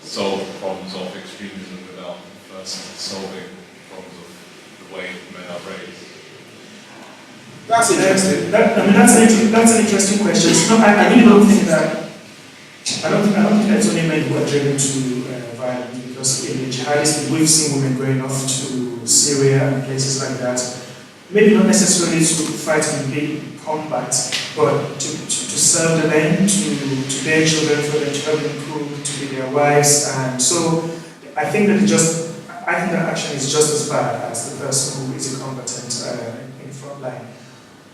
solve problems of extremism without first solving problems of the way men are raised? That's interesting. That's an interesting question. So I really don't think that. I don't think that's only men who are driven to violence, because in the jihadists we've seen women going off to Syria and places like that. Maybe not necessarily to fight in big combat, but to serve the men, to bear children for them, to help them cook, to be their wives, and so I think that action is just as bad as the person who is a combatant in the front line.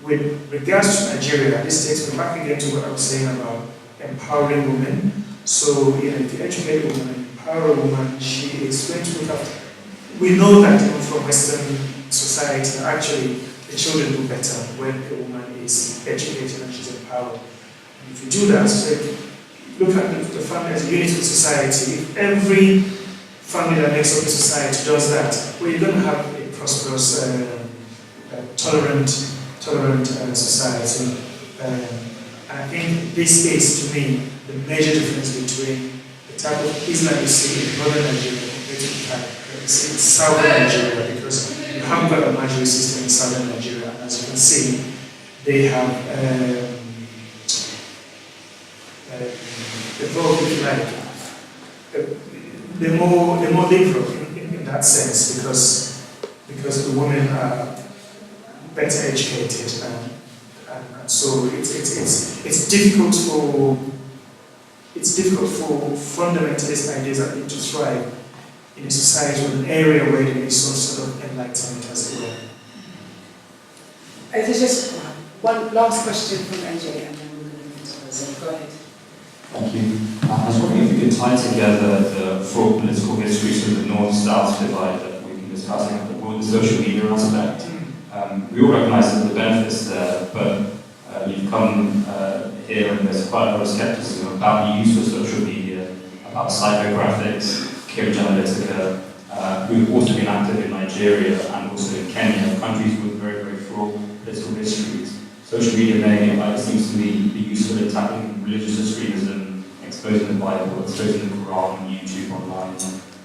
With regards to Nigeria, this takes me back again to what I was saying about empowering women. So, if you educate a woman, empower a woman, she is going to look after. We know that even from Western society, actually, the children do better when a woman is educated and she's empowered. And if you do that, so look at the family as a unit of society. If every family that makes up a society does that, well, you're going to have a prosperous, tolerant society. And I think this is, to me, the major difference between the type of Islam you see in northern Nigeria compared to the type you see in southern Nigeria, because you haven't got a majority system in southern Nigeria. And as you can see, they have evolved, if you like, they're more liberal in that sense, because the women are better educated, and so it's difficult for fundamentalist ideas that need to thrive in a society with an area where there is some sort of enlightenment, as it were. There's just one last question from AJ, and then we're going to move into Brazil. Go ahead. Thank you. I was wondering if you could tie together the fraught political history to the north-south divide that we've been discussing, with the social media aspect. We all recognise the benefits there, but you've come here and there's quite a lot of skepticism about the use of social media, about psychographics, Cambridge Analytica, who've also been active in Nigeria and also in Kenya, countries with very, very fraught political histories. Social media may, it seems to me, be useful in tackling religious extremism, exposing the Bible, exposing the Quran on YouTube, online,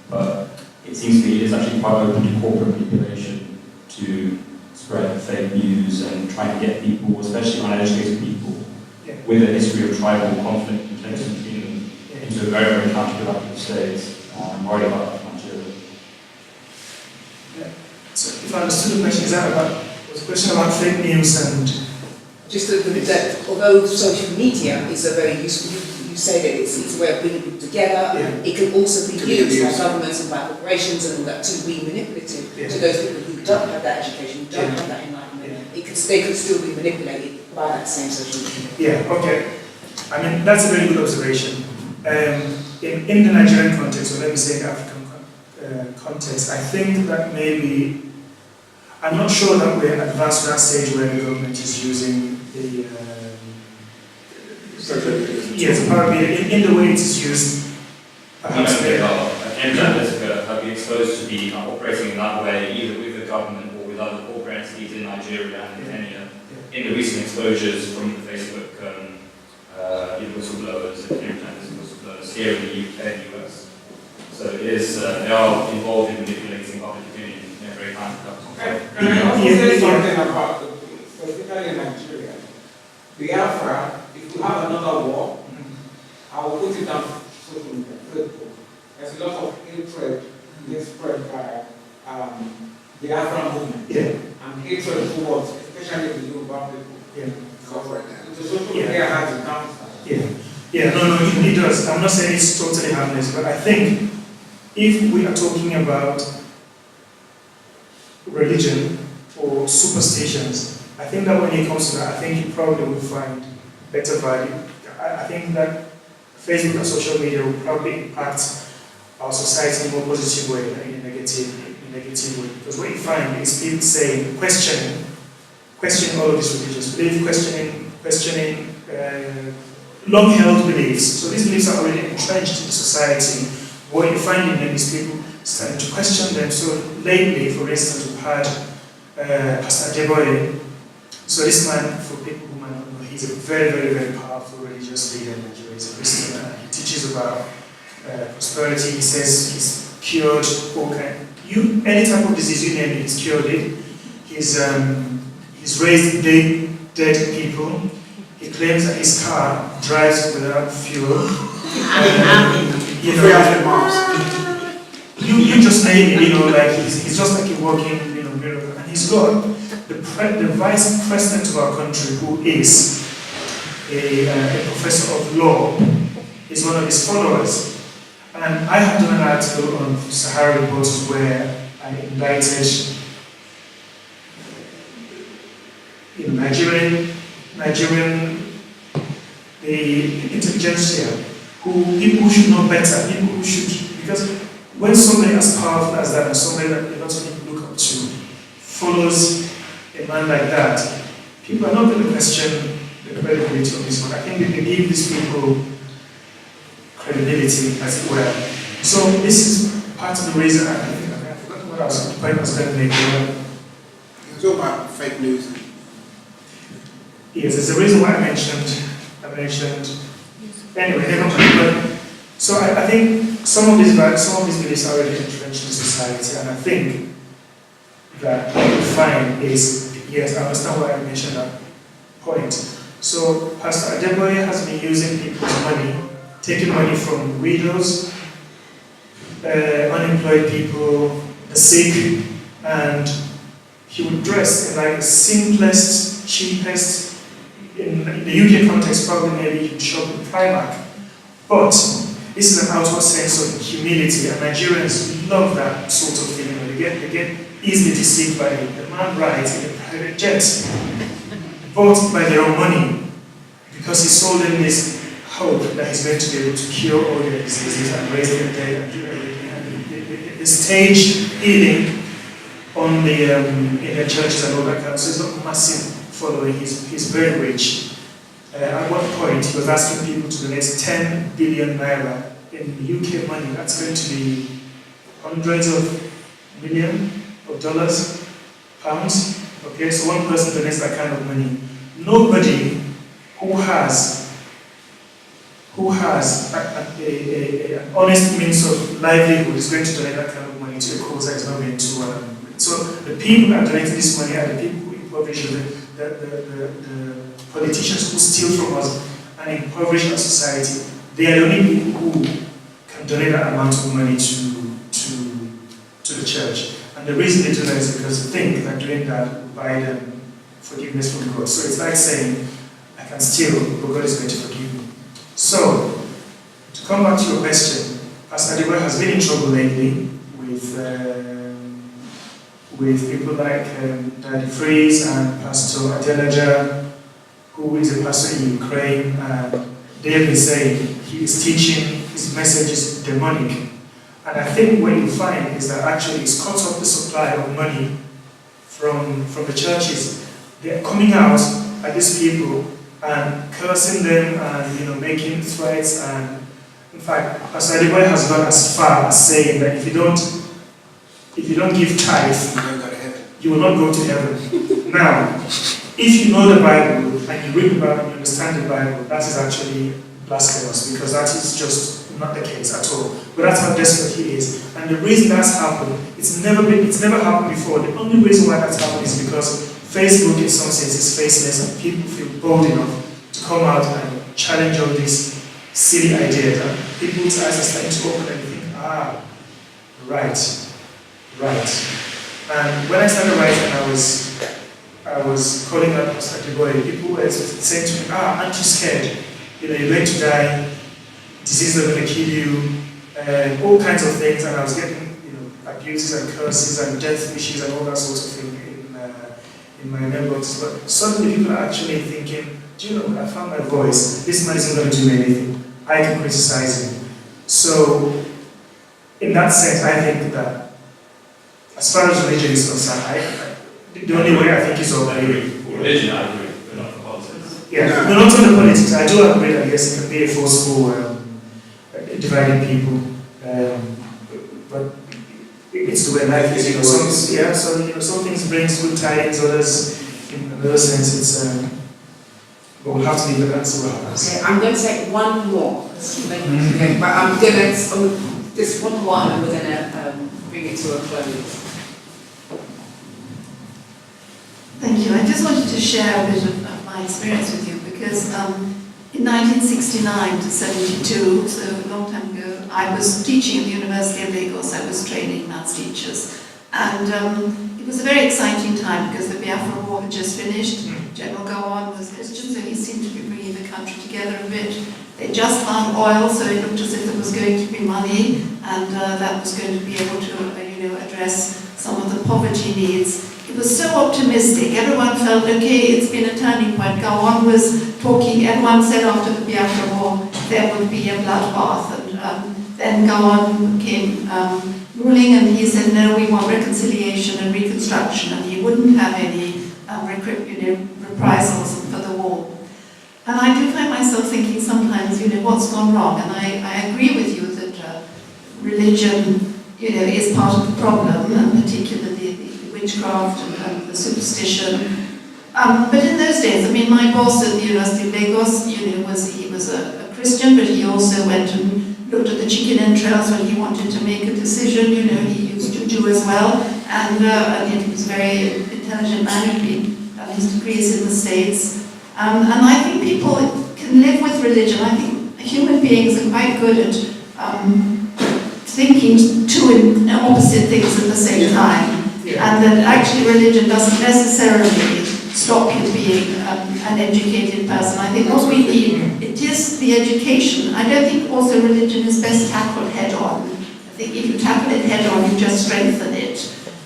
but it seems to me it is actually quite open to corporate manipulation to spread fake news and try to get people, especially uneducated people, with a history of tribal conflict and tension between them into a very, very counterproductive state. I'm worried about Nigeria. Yeah. So if I understood the question, is that about, was a question about fake news and... Just that although social media is a very useful, you say that it's a way of bringing people together, it can also be used by governments and by corporations and all that to be manipulative to those people who don't have that education, who don't have that enlightenment. They could still be manipulated by that same social media. Yeah, okay. I mean, that's a very good observation. In the Nigerian context, or let me say the African context, I think that maybe, I'm not sure that we're advanced to that stage where the government is using the yes, power media in the way it is used. Perhaps and journalists have been exposed to be operating in that way, either with the government or with other corporate entities in Nigeria and in Kenya. In the recent exposures from the Facebook whistleblowers and journalists and whistleblowers here in the UK and US. So it is, they are involved in manipulating public opinion in a very counterproductive way. Can I also say something about, specifically in Nigeria, Biafra, if we have another war, I will put it on social media, Facebook. There's a lot of hatred being spread by the Biafra movement. And hatred towards, especially the Yoruba people. The social media has a downside. No, it does. I'm not saying it's totally harmless, but I think if we are talking about religion or superstitions, I think that when it comes to that, I think you probably will find better value. I think that Facebook and social media will probably impact our society in a more positive way than in a negative way. Because what you find is people saying, questioning all of these religious beliefs, questioning long-held beliefs. So these beliefs are already entrenched in society. What you find in them is people starting to question them. So lately, for instance, we've had Pastor Deboye. So this man, for people who might not know, he's a very, very, very powerful religious leader in Nigeria. He's a Christian man. He teaches about prosperity. He says he's cured all kind. Any type of disease you name it, he's cured it. He's raised dead people. He claims that his car drives without fuel. You just name it, like he's just like a walking, miracle. And he's got the vice president of our country, who is a professor of law, is one of his followers. And I have done an article on Sahara Reports where I invited Nigerian, the intelligentsia, people who should know better, people who should, because when somebody as powerful as that, and somebody that a lot of people look up to, follows a man like that, people are not going to question the credibility of this man. I think they give these people credibility, as it were. So this is part of the reason I forgot what I was going to make. You talk about fake news. Yes, there's a reason why I mentioned. Anyway, never mind. But so I think some of these beliefs are already entrenched in society, and I think that what we find is, yes, I understand why I mentioned that point. So Pastor Adeboye has been using people's money, taking money from widows, unemployed people, the sick, and he would dress in like the simplest, cheapest. In the UK context, probably maybe you shop in Primark. But this is an outward sense of humility, and Nigerians love that sort of thing. They get easily deceived by it. The man rides in a private jet, bought by their own money, because he sold them this hope that he's going to be able to cure all their diseases and raise their dead and do everything. And the stage healing on in the churches and all that kind of stuff. So it's not massive following. He's very rich. At one point, he was asking people to donate 10 billion naira in UK money. That's going to be hundreds of millions of dollars, pounds. Okay, so one person donates that kind of money. Nobody who has an honest means of livelihood is going to donate that kind of money to a cause that is not going to. So the people that donate this money are the people who impoverish, the politicians who steal from us. and impoverish our society, they are the only people who can donate that amount of money to the church. And the reason they do that is because they think that doing that will buy them forgiveness from God. So it's like saying, I can steal, but God is going to forgive me. So, to come back to your question, Pastor Adeboye has been in trouble lately with people like Daddy Freeze and Pastor Adelaja, who is a pastor in Ukraine, and they have been saying he is teaching, his message is demonic. And I think what you find is that actually it's cut off the supply of money from the churches. They're coming out at these people and cursing them and making threats, and in fact Pastor Adeboye has gone as far as saying that if you don't give tithe, you will not go to heaven. Now, if you know the Bible and you read the Bible and you understand the Bible, that is actually blasphemous, because that is just not the case at all. But that's how desperate he is. And the reason that's happened, it's never happened before. The only reason why that's happened is because Facebook in some sense is faceless, and people feel bold enough to come out and challenge all these silly ideas. And people's eyes are starting to open and think, right. And when I started writing, I was calling out Pastor Adeboye. People were saying to me, aren't you scared? You're going to die, diseases are going to kill you, all kinds of things. And I was getting abuses and curses and death wishes and all that sort of thing in my mailbox. But suddenly people are actually thinking, do you know, I found my voice. This man isn't going to do anything. I can criticize him. So, in that sense, I think that as far as religion is concerned, the only way I think is obeying. Religion, I agree, but not for politics. Yeah, no, not on the politics. I do agree that yes, it can be a forceful dividing people, but it's the way life is. Some things brings good tidings, others, in another sense, it's. But we'll have to leave it and see what happens. Okay, I'm going to take one more. Okay, but I'm going to just one more, and we're going to bring it to a close. Thank you. I just wanted to share a bit of my experience with you, because in 1969 to 72, so a long time ago, I was teaching at the University of Lagos. I was training maths teachers, and it was a very exciting time because the Biafra War had just finished. General Gowon was Christian, so he seemed to be bringing the country together a bit. They just found oil, so it looked as if there was going to be money, and that was going to be able to address some of the poverty needs. It was so optimistic. Everyone felt, okay, it's been a turning point. Gowon was talking, everyone said after the Biafra War there would be a bloodbath. And then Gowon came ruling, and he said, no, we want reconciliation and reconstruction, and he wouldn't have any reprisals for the war. And I do find myself thinking sometimes, what's gone wrong? And I agree with you that religion, is part of the problem, and particularly the witchcraft and the superstition. But in those days, my boss at the University of Lagos, he was a Christian, but he also went and looked at the chicken entrails when he wanted to make a decision. He used juju as well, and he was a very intelligent man who'd done his degrees in the States. And I think people can live with religion. I think human beings are quite good at thinking two opposite things at the same time. And that actually religion doesn't necessarily stop you being an educated person. I think what we need, it is the education. I don't think also religion is best tackled head on. I think if you tackle it head on, you just strengthen it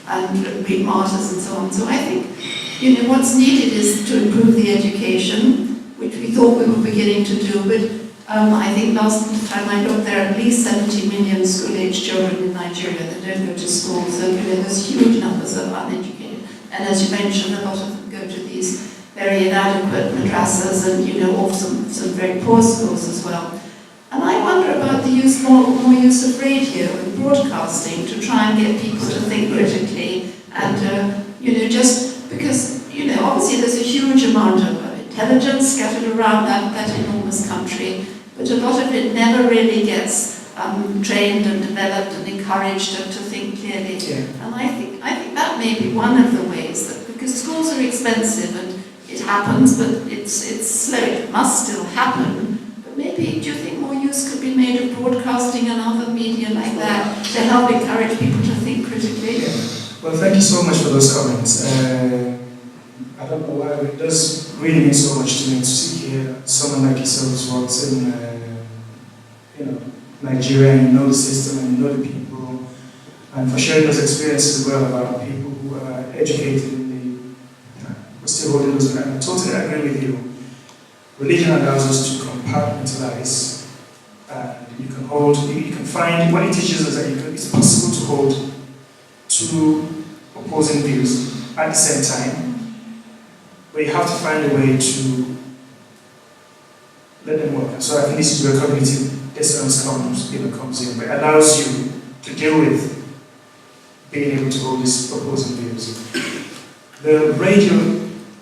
and read martyrs and so on. So I think, what's needed is to improve the education, which we thought we were beginning to do, but I think last time I looked, there are at least 70 million school-age children in Nigeria that don't go to school, so there's huge numbers of uneducated. And as you mentioned, a lot of them go to these very inadequate madrasas and, or some very poor schools as well. And I wonder about the more use of radio and broadcasting to try and get people to think critically, and, just because, obviously there's a huge amount of intelligence scattered around that enormous country, but a lot of it never really gets trained and developed and encouraged to think clearly. Yeah. And I think that may be one of the ways that, because schools are expensive and it happens, but it's slow. It must still happen. But maybe, do you think more use could be made of broadcasting and other media like that to help encourage people to think critically? Yeah. Well, thank you so much for those comments. I don't know why, it does really mean so much to me to see here someone like yourself as well, in Nigeria, and you know the system and you know the people, and for sharing those experiences as well about people who are educated in we're still holding those. And I totally agree with you. Religion allows us to compartmentalize, and you can find, what it teaches us that it's possible to hold two opposing views at the same time, but you have to find a way to let them work. So I think this is where cognitive dissonance comes in, but it allows you to deal with being able to hold these opposing views. The radio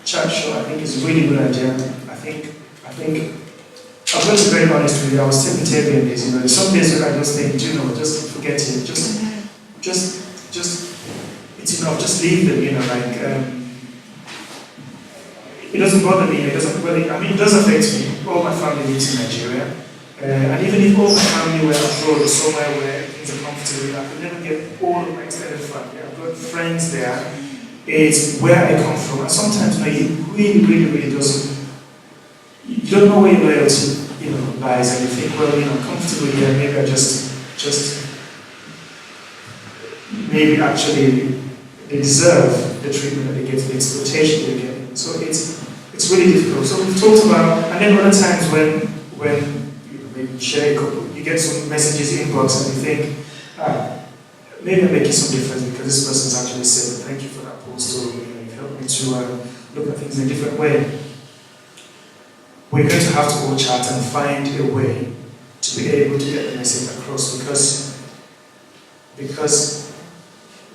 chat show, I think, is a really good idea. I think I'm going to be very honest with you. I was telling Tavian this, there's some days where I just think, just forget it, just it's enough, just leave them, it doesn't bother me, it does affect me. All my family lives in Nigeria, and even if all my family were abroad or somewhere where things are comfortable, I could never get all of my extended family. I've got friends there. It's where I come from, and sometimes it really doesn't. You don't know where your loyalty, lies, and you think, well, I'm comfortable here. Maybe I just maybe actually they deserve the treatment that they get, the exploitation they get. So it's really difficult. So we've talked about, and then other times when you maybe share a couple, you get some messages in inbox, and you think, maybe I'm making some difference because this person's actually said, thank you for that post, or you've helped me to look at things in a different way. We're going to have to all chat and find a way to be able to get the message across, because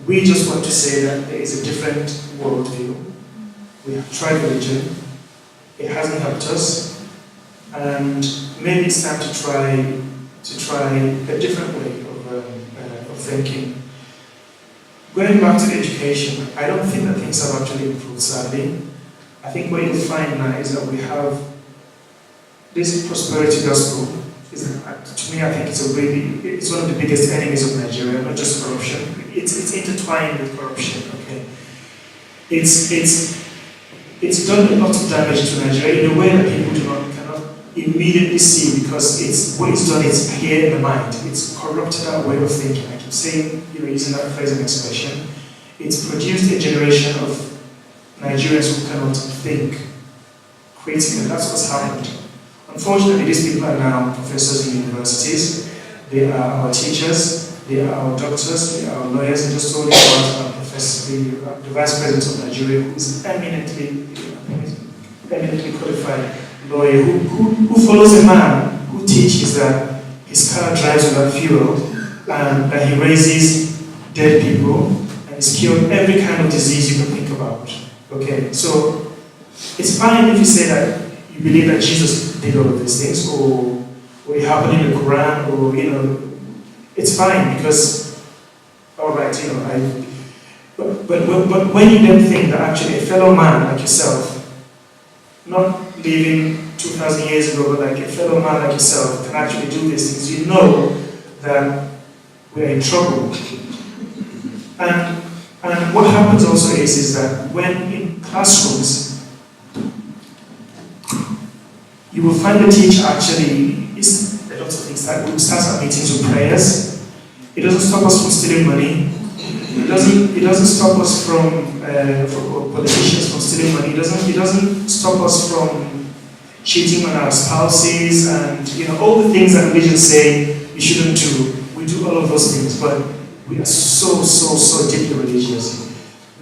we just want to say that there is a different worldview. We have tried religion, it hasn't helped us, and maybe it's time to try a different way of thinking. Going back to education, I don't think that things have actually improved, sadly. I think what you'll find now is that we have this prosperity gospel. To me, I think it's one of the biggest enemies of Nigeria, not just corruption. It's intertwined with corruption, okay? It's done a lot of damage to Nigeria in a way that people cannot immediately see, because what it's done is here in the mind. It's corrupted our way of thinking. I keep saying, using that phrase and expression. It's produced a generation of Nigerians who cannot think critically. That's what's happened. Unfortunately, these people are now professors in universities. They are our teachers. They are our doctors. They are our lawyers. I just told you about our professor, the vice president of Nigeria, who is eminently qualified lawyer who follows a man who teaches that his car drives without fuel, and that he raises dead people, and he's cured every kind of disease you can think about. Okay, so it's fine if you say that you believe that Jesus did all of these things, or it happened in the Quran, or it's fine, because alright, but when you then think that actually a fellow man like yourself, not living 2,000 years ago, but like a fellow man like yourself can actually do these things, you know that we're in trouble. And what happens also is that when in classrooms, you will find the teacher actually is a lot of things that we start our meetings with prayers. It doesn't stop us from stealing money. It doesn't stop us from politicians from stealing money. It doesn't stop us from cheating on our spouses, and all the things that religion say you shouldn't do. We do all of those things, but we are so deeply religious.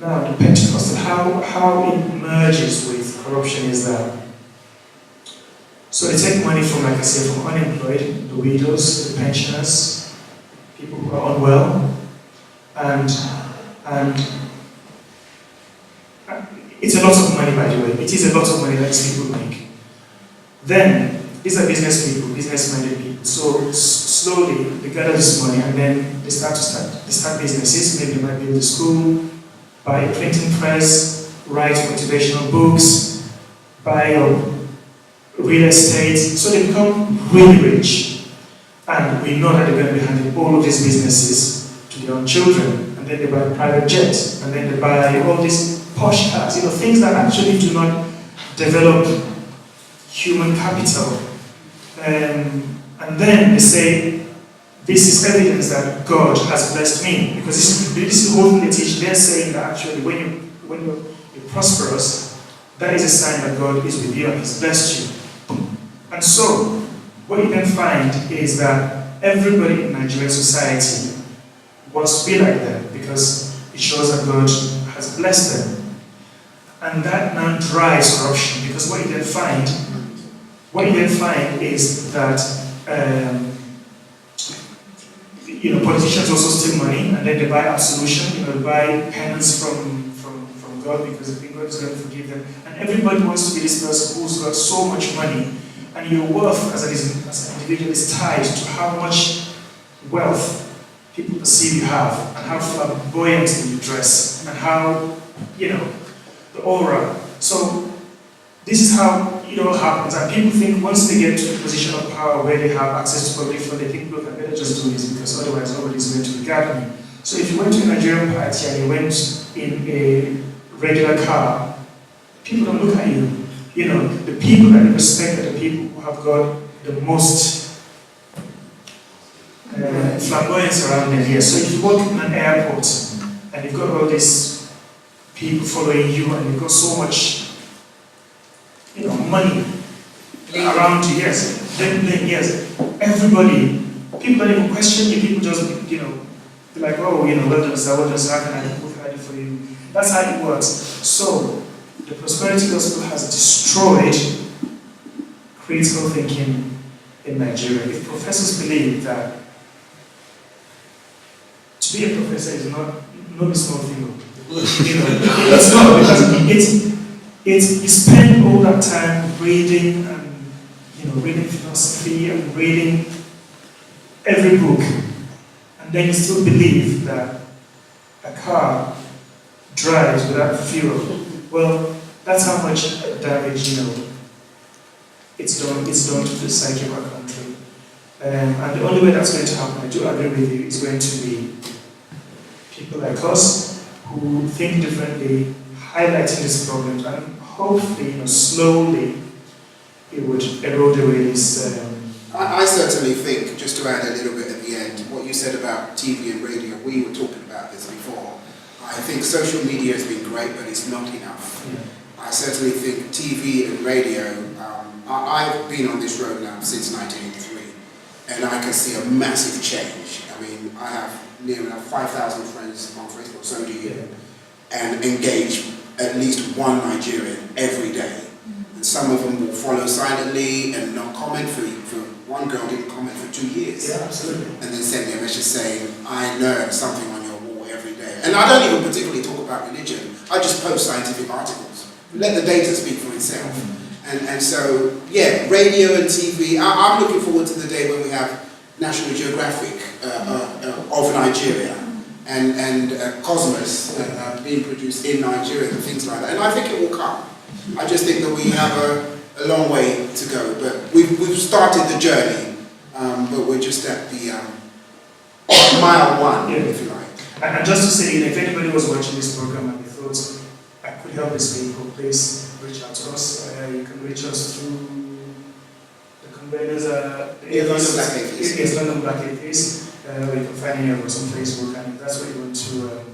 Now the Pentecostal, how it merges with corruption is that, so they take money from, like I said, from unemployed, the widows, the pensioners, people who are unwell, and it's a lot of money, by the way. It is a lot of money that these people make. Then, these are business people, business-minded people. So slowly, they gather this money, and then they start businesses. Maybe they might build a school, buy a printing press, write motivational books, buy up real estate, so they become really rich. And we know that they're going to be handing all of these businesses to their own children, and then they buy private jets, and then they buy all these posh cars, things that actually do not develop human capital. And then they say, this is evidence that God has blessed me, because this is the whole thing they teach. They're saying that actually when you're prosperous, that is a sign that God is with you and He's blessed you. And so, what you then find is that everybody in Nigerian society wants to be like them, because it shows that God has blessed them. And that now drives corruption, because what you then find is that politicians also steal money, and then they buy absolution, they buy penance from God, because they think God is going to forgive them. And everybody wants to be this person who's got so much money, and your worth as an individual is tied to how much wealth people perceive you have, and how flamboyantly you dress, and how, the aura. So this is how it all happens, and people think once they get to a position of power where they have access to public fund, they think, look, I better just do this, because otherwise nobody's going to regard me. So if you went to a Nigerian party and you went in a regular car, people don't look at you. The people that they respect are the people who have got the most flamboyance around them here. So if you walk in an airport and you've got all these people following you, and you've got so much money around you, yes, everybody, people don't even question you, people just, be like, oh, well done, sir, what can I do for you? That's how it works. So, the prosperity gospel has destroyed critical thinking in Nigeria. If professors believe that to be a professor is not a small thing, it's not, because you spend all that time reading and reading philosophy and reading every book, and then you still believe that a car drives without fuel. Well, that's how much damage it's done to the psyche of our country. And the only way that's going to happen, I do agree with you, is going to be people like us who think differently, highlighting these problems, and hopefully, slowly, it would erode away this. I certainly think, just to add a little bit at the end, what you said about TV and radio, we were talking about this before. I think social media has been great, but it's not enough. Yeah. I certainly think TV and radio, I've been on this road now since 1983, and I can see a massive change. I mean, I have near enough 5,000 friends on Facebook, so do you, and engage at least one Nigerian every day. And some of them will follow silently and not comment. For one girl didn't comment for 2 years. Yeah, absolutely. And then send me a message saying, I learned something on your wall every day. And I don't even particularly talk about religion. I just post scientific articles. Let the data speak for itself. And so, yeah, radio and TV. I'm looking forward to the day when we have National Geographic of Nigeria and Cosmos being produced in Nigeria and things like that. And I think it will come. I just think that we have a long way to go. But we've started the journey, but we're just at the mile one, if you like. And just to say, if anybody was watching this program and they thought I could help these people, please reach out to us. You can reach us through the conveners, London Black Atheists. Yes, London Black Atheists. You can find any of us on Facebook, and if that's what you want to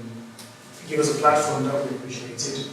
give us a platform, that would be appreciated.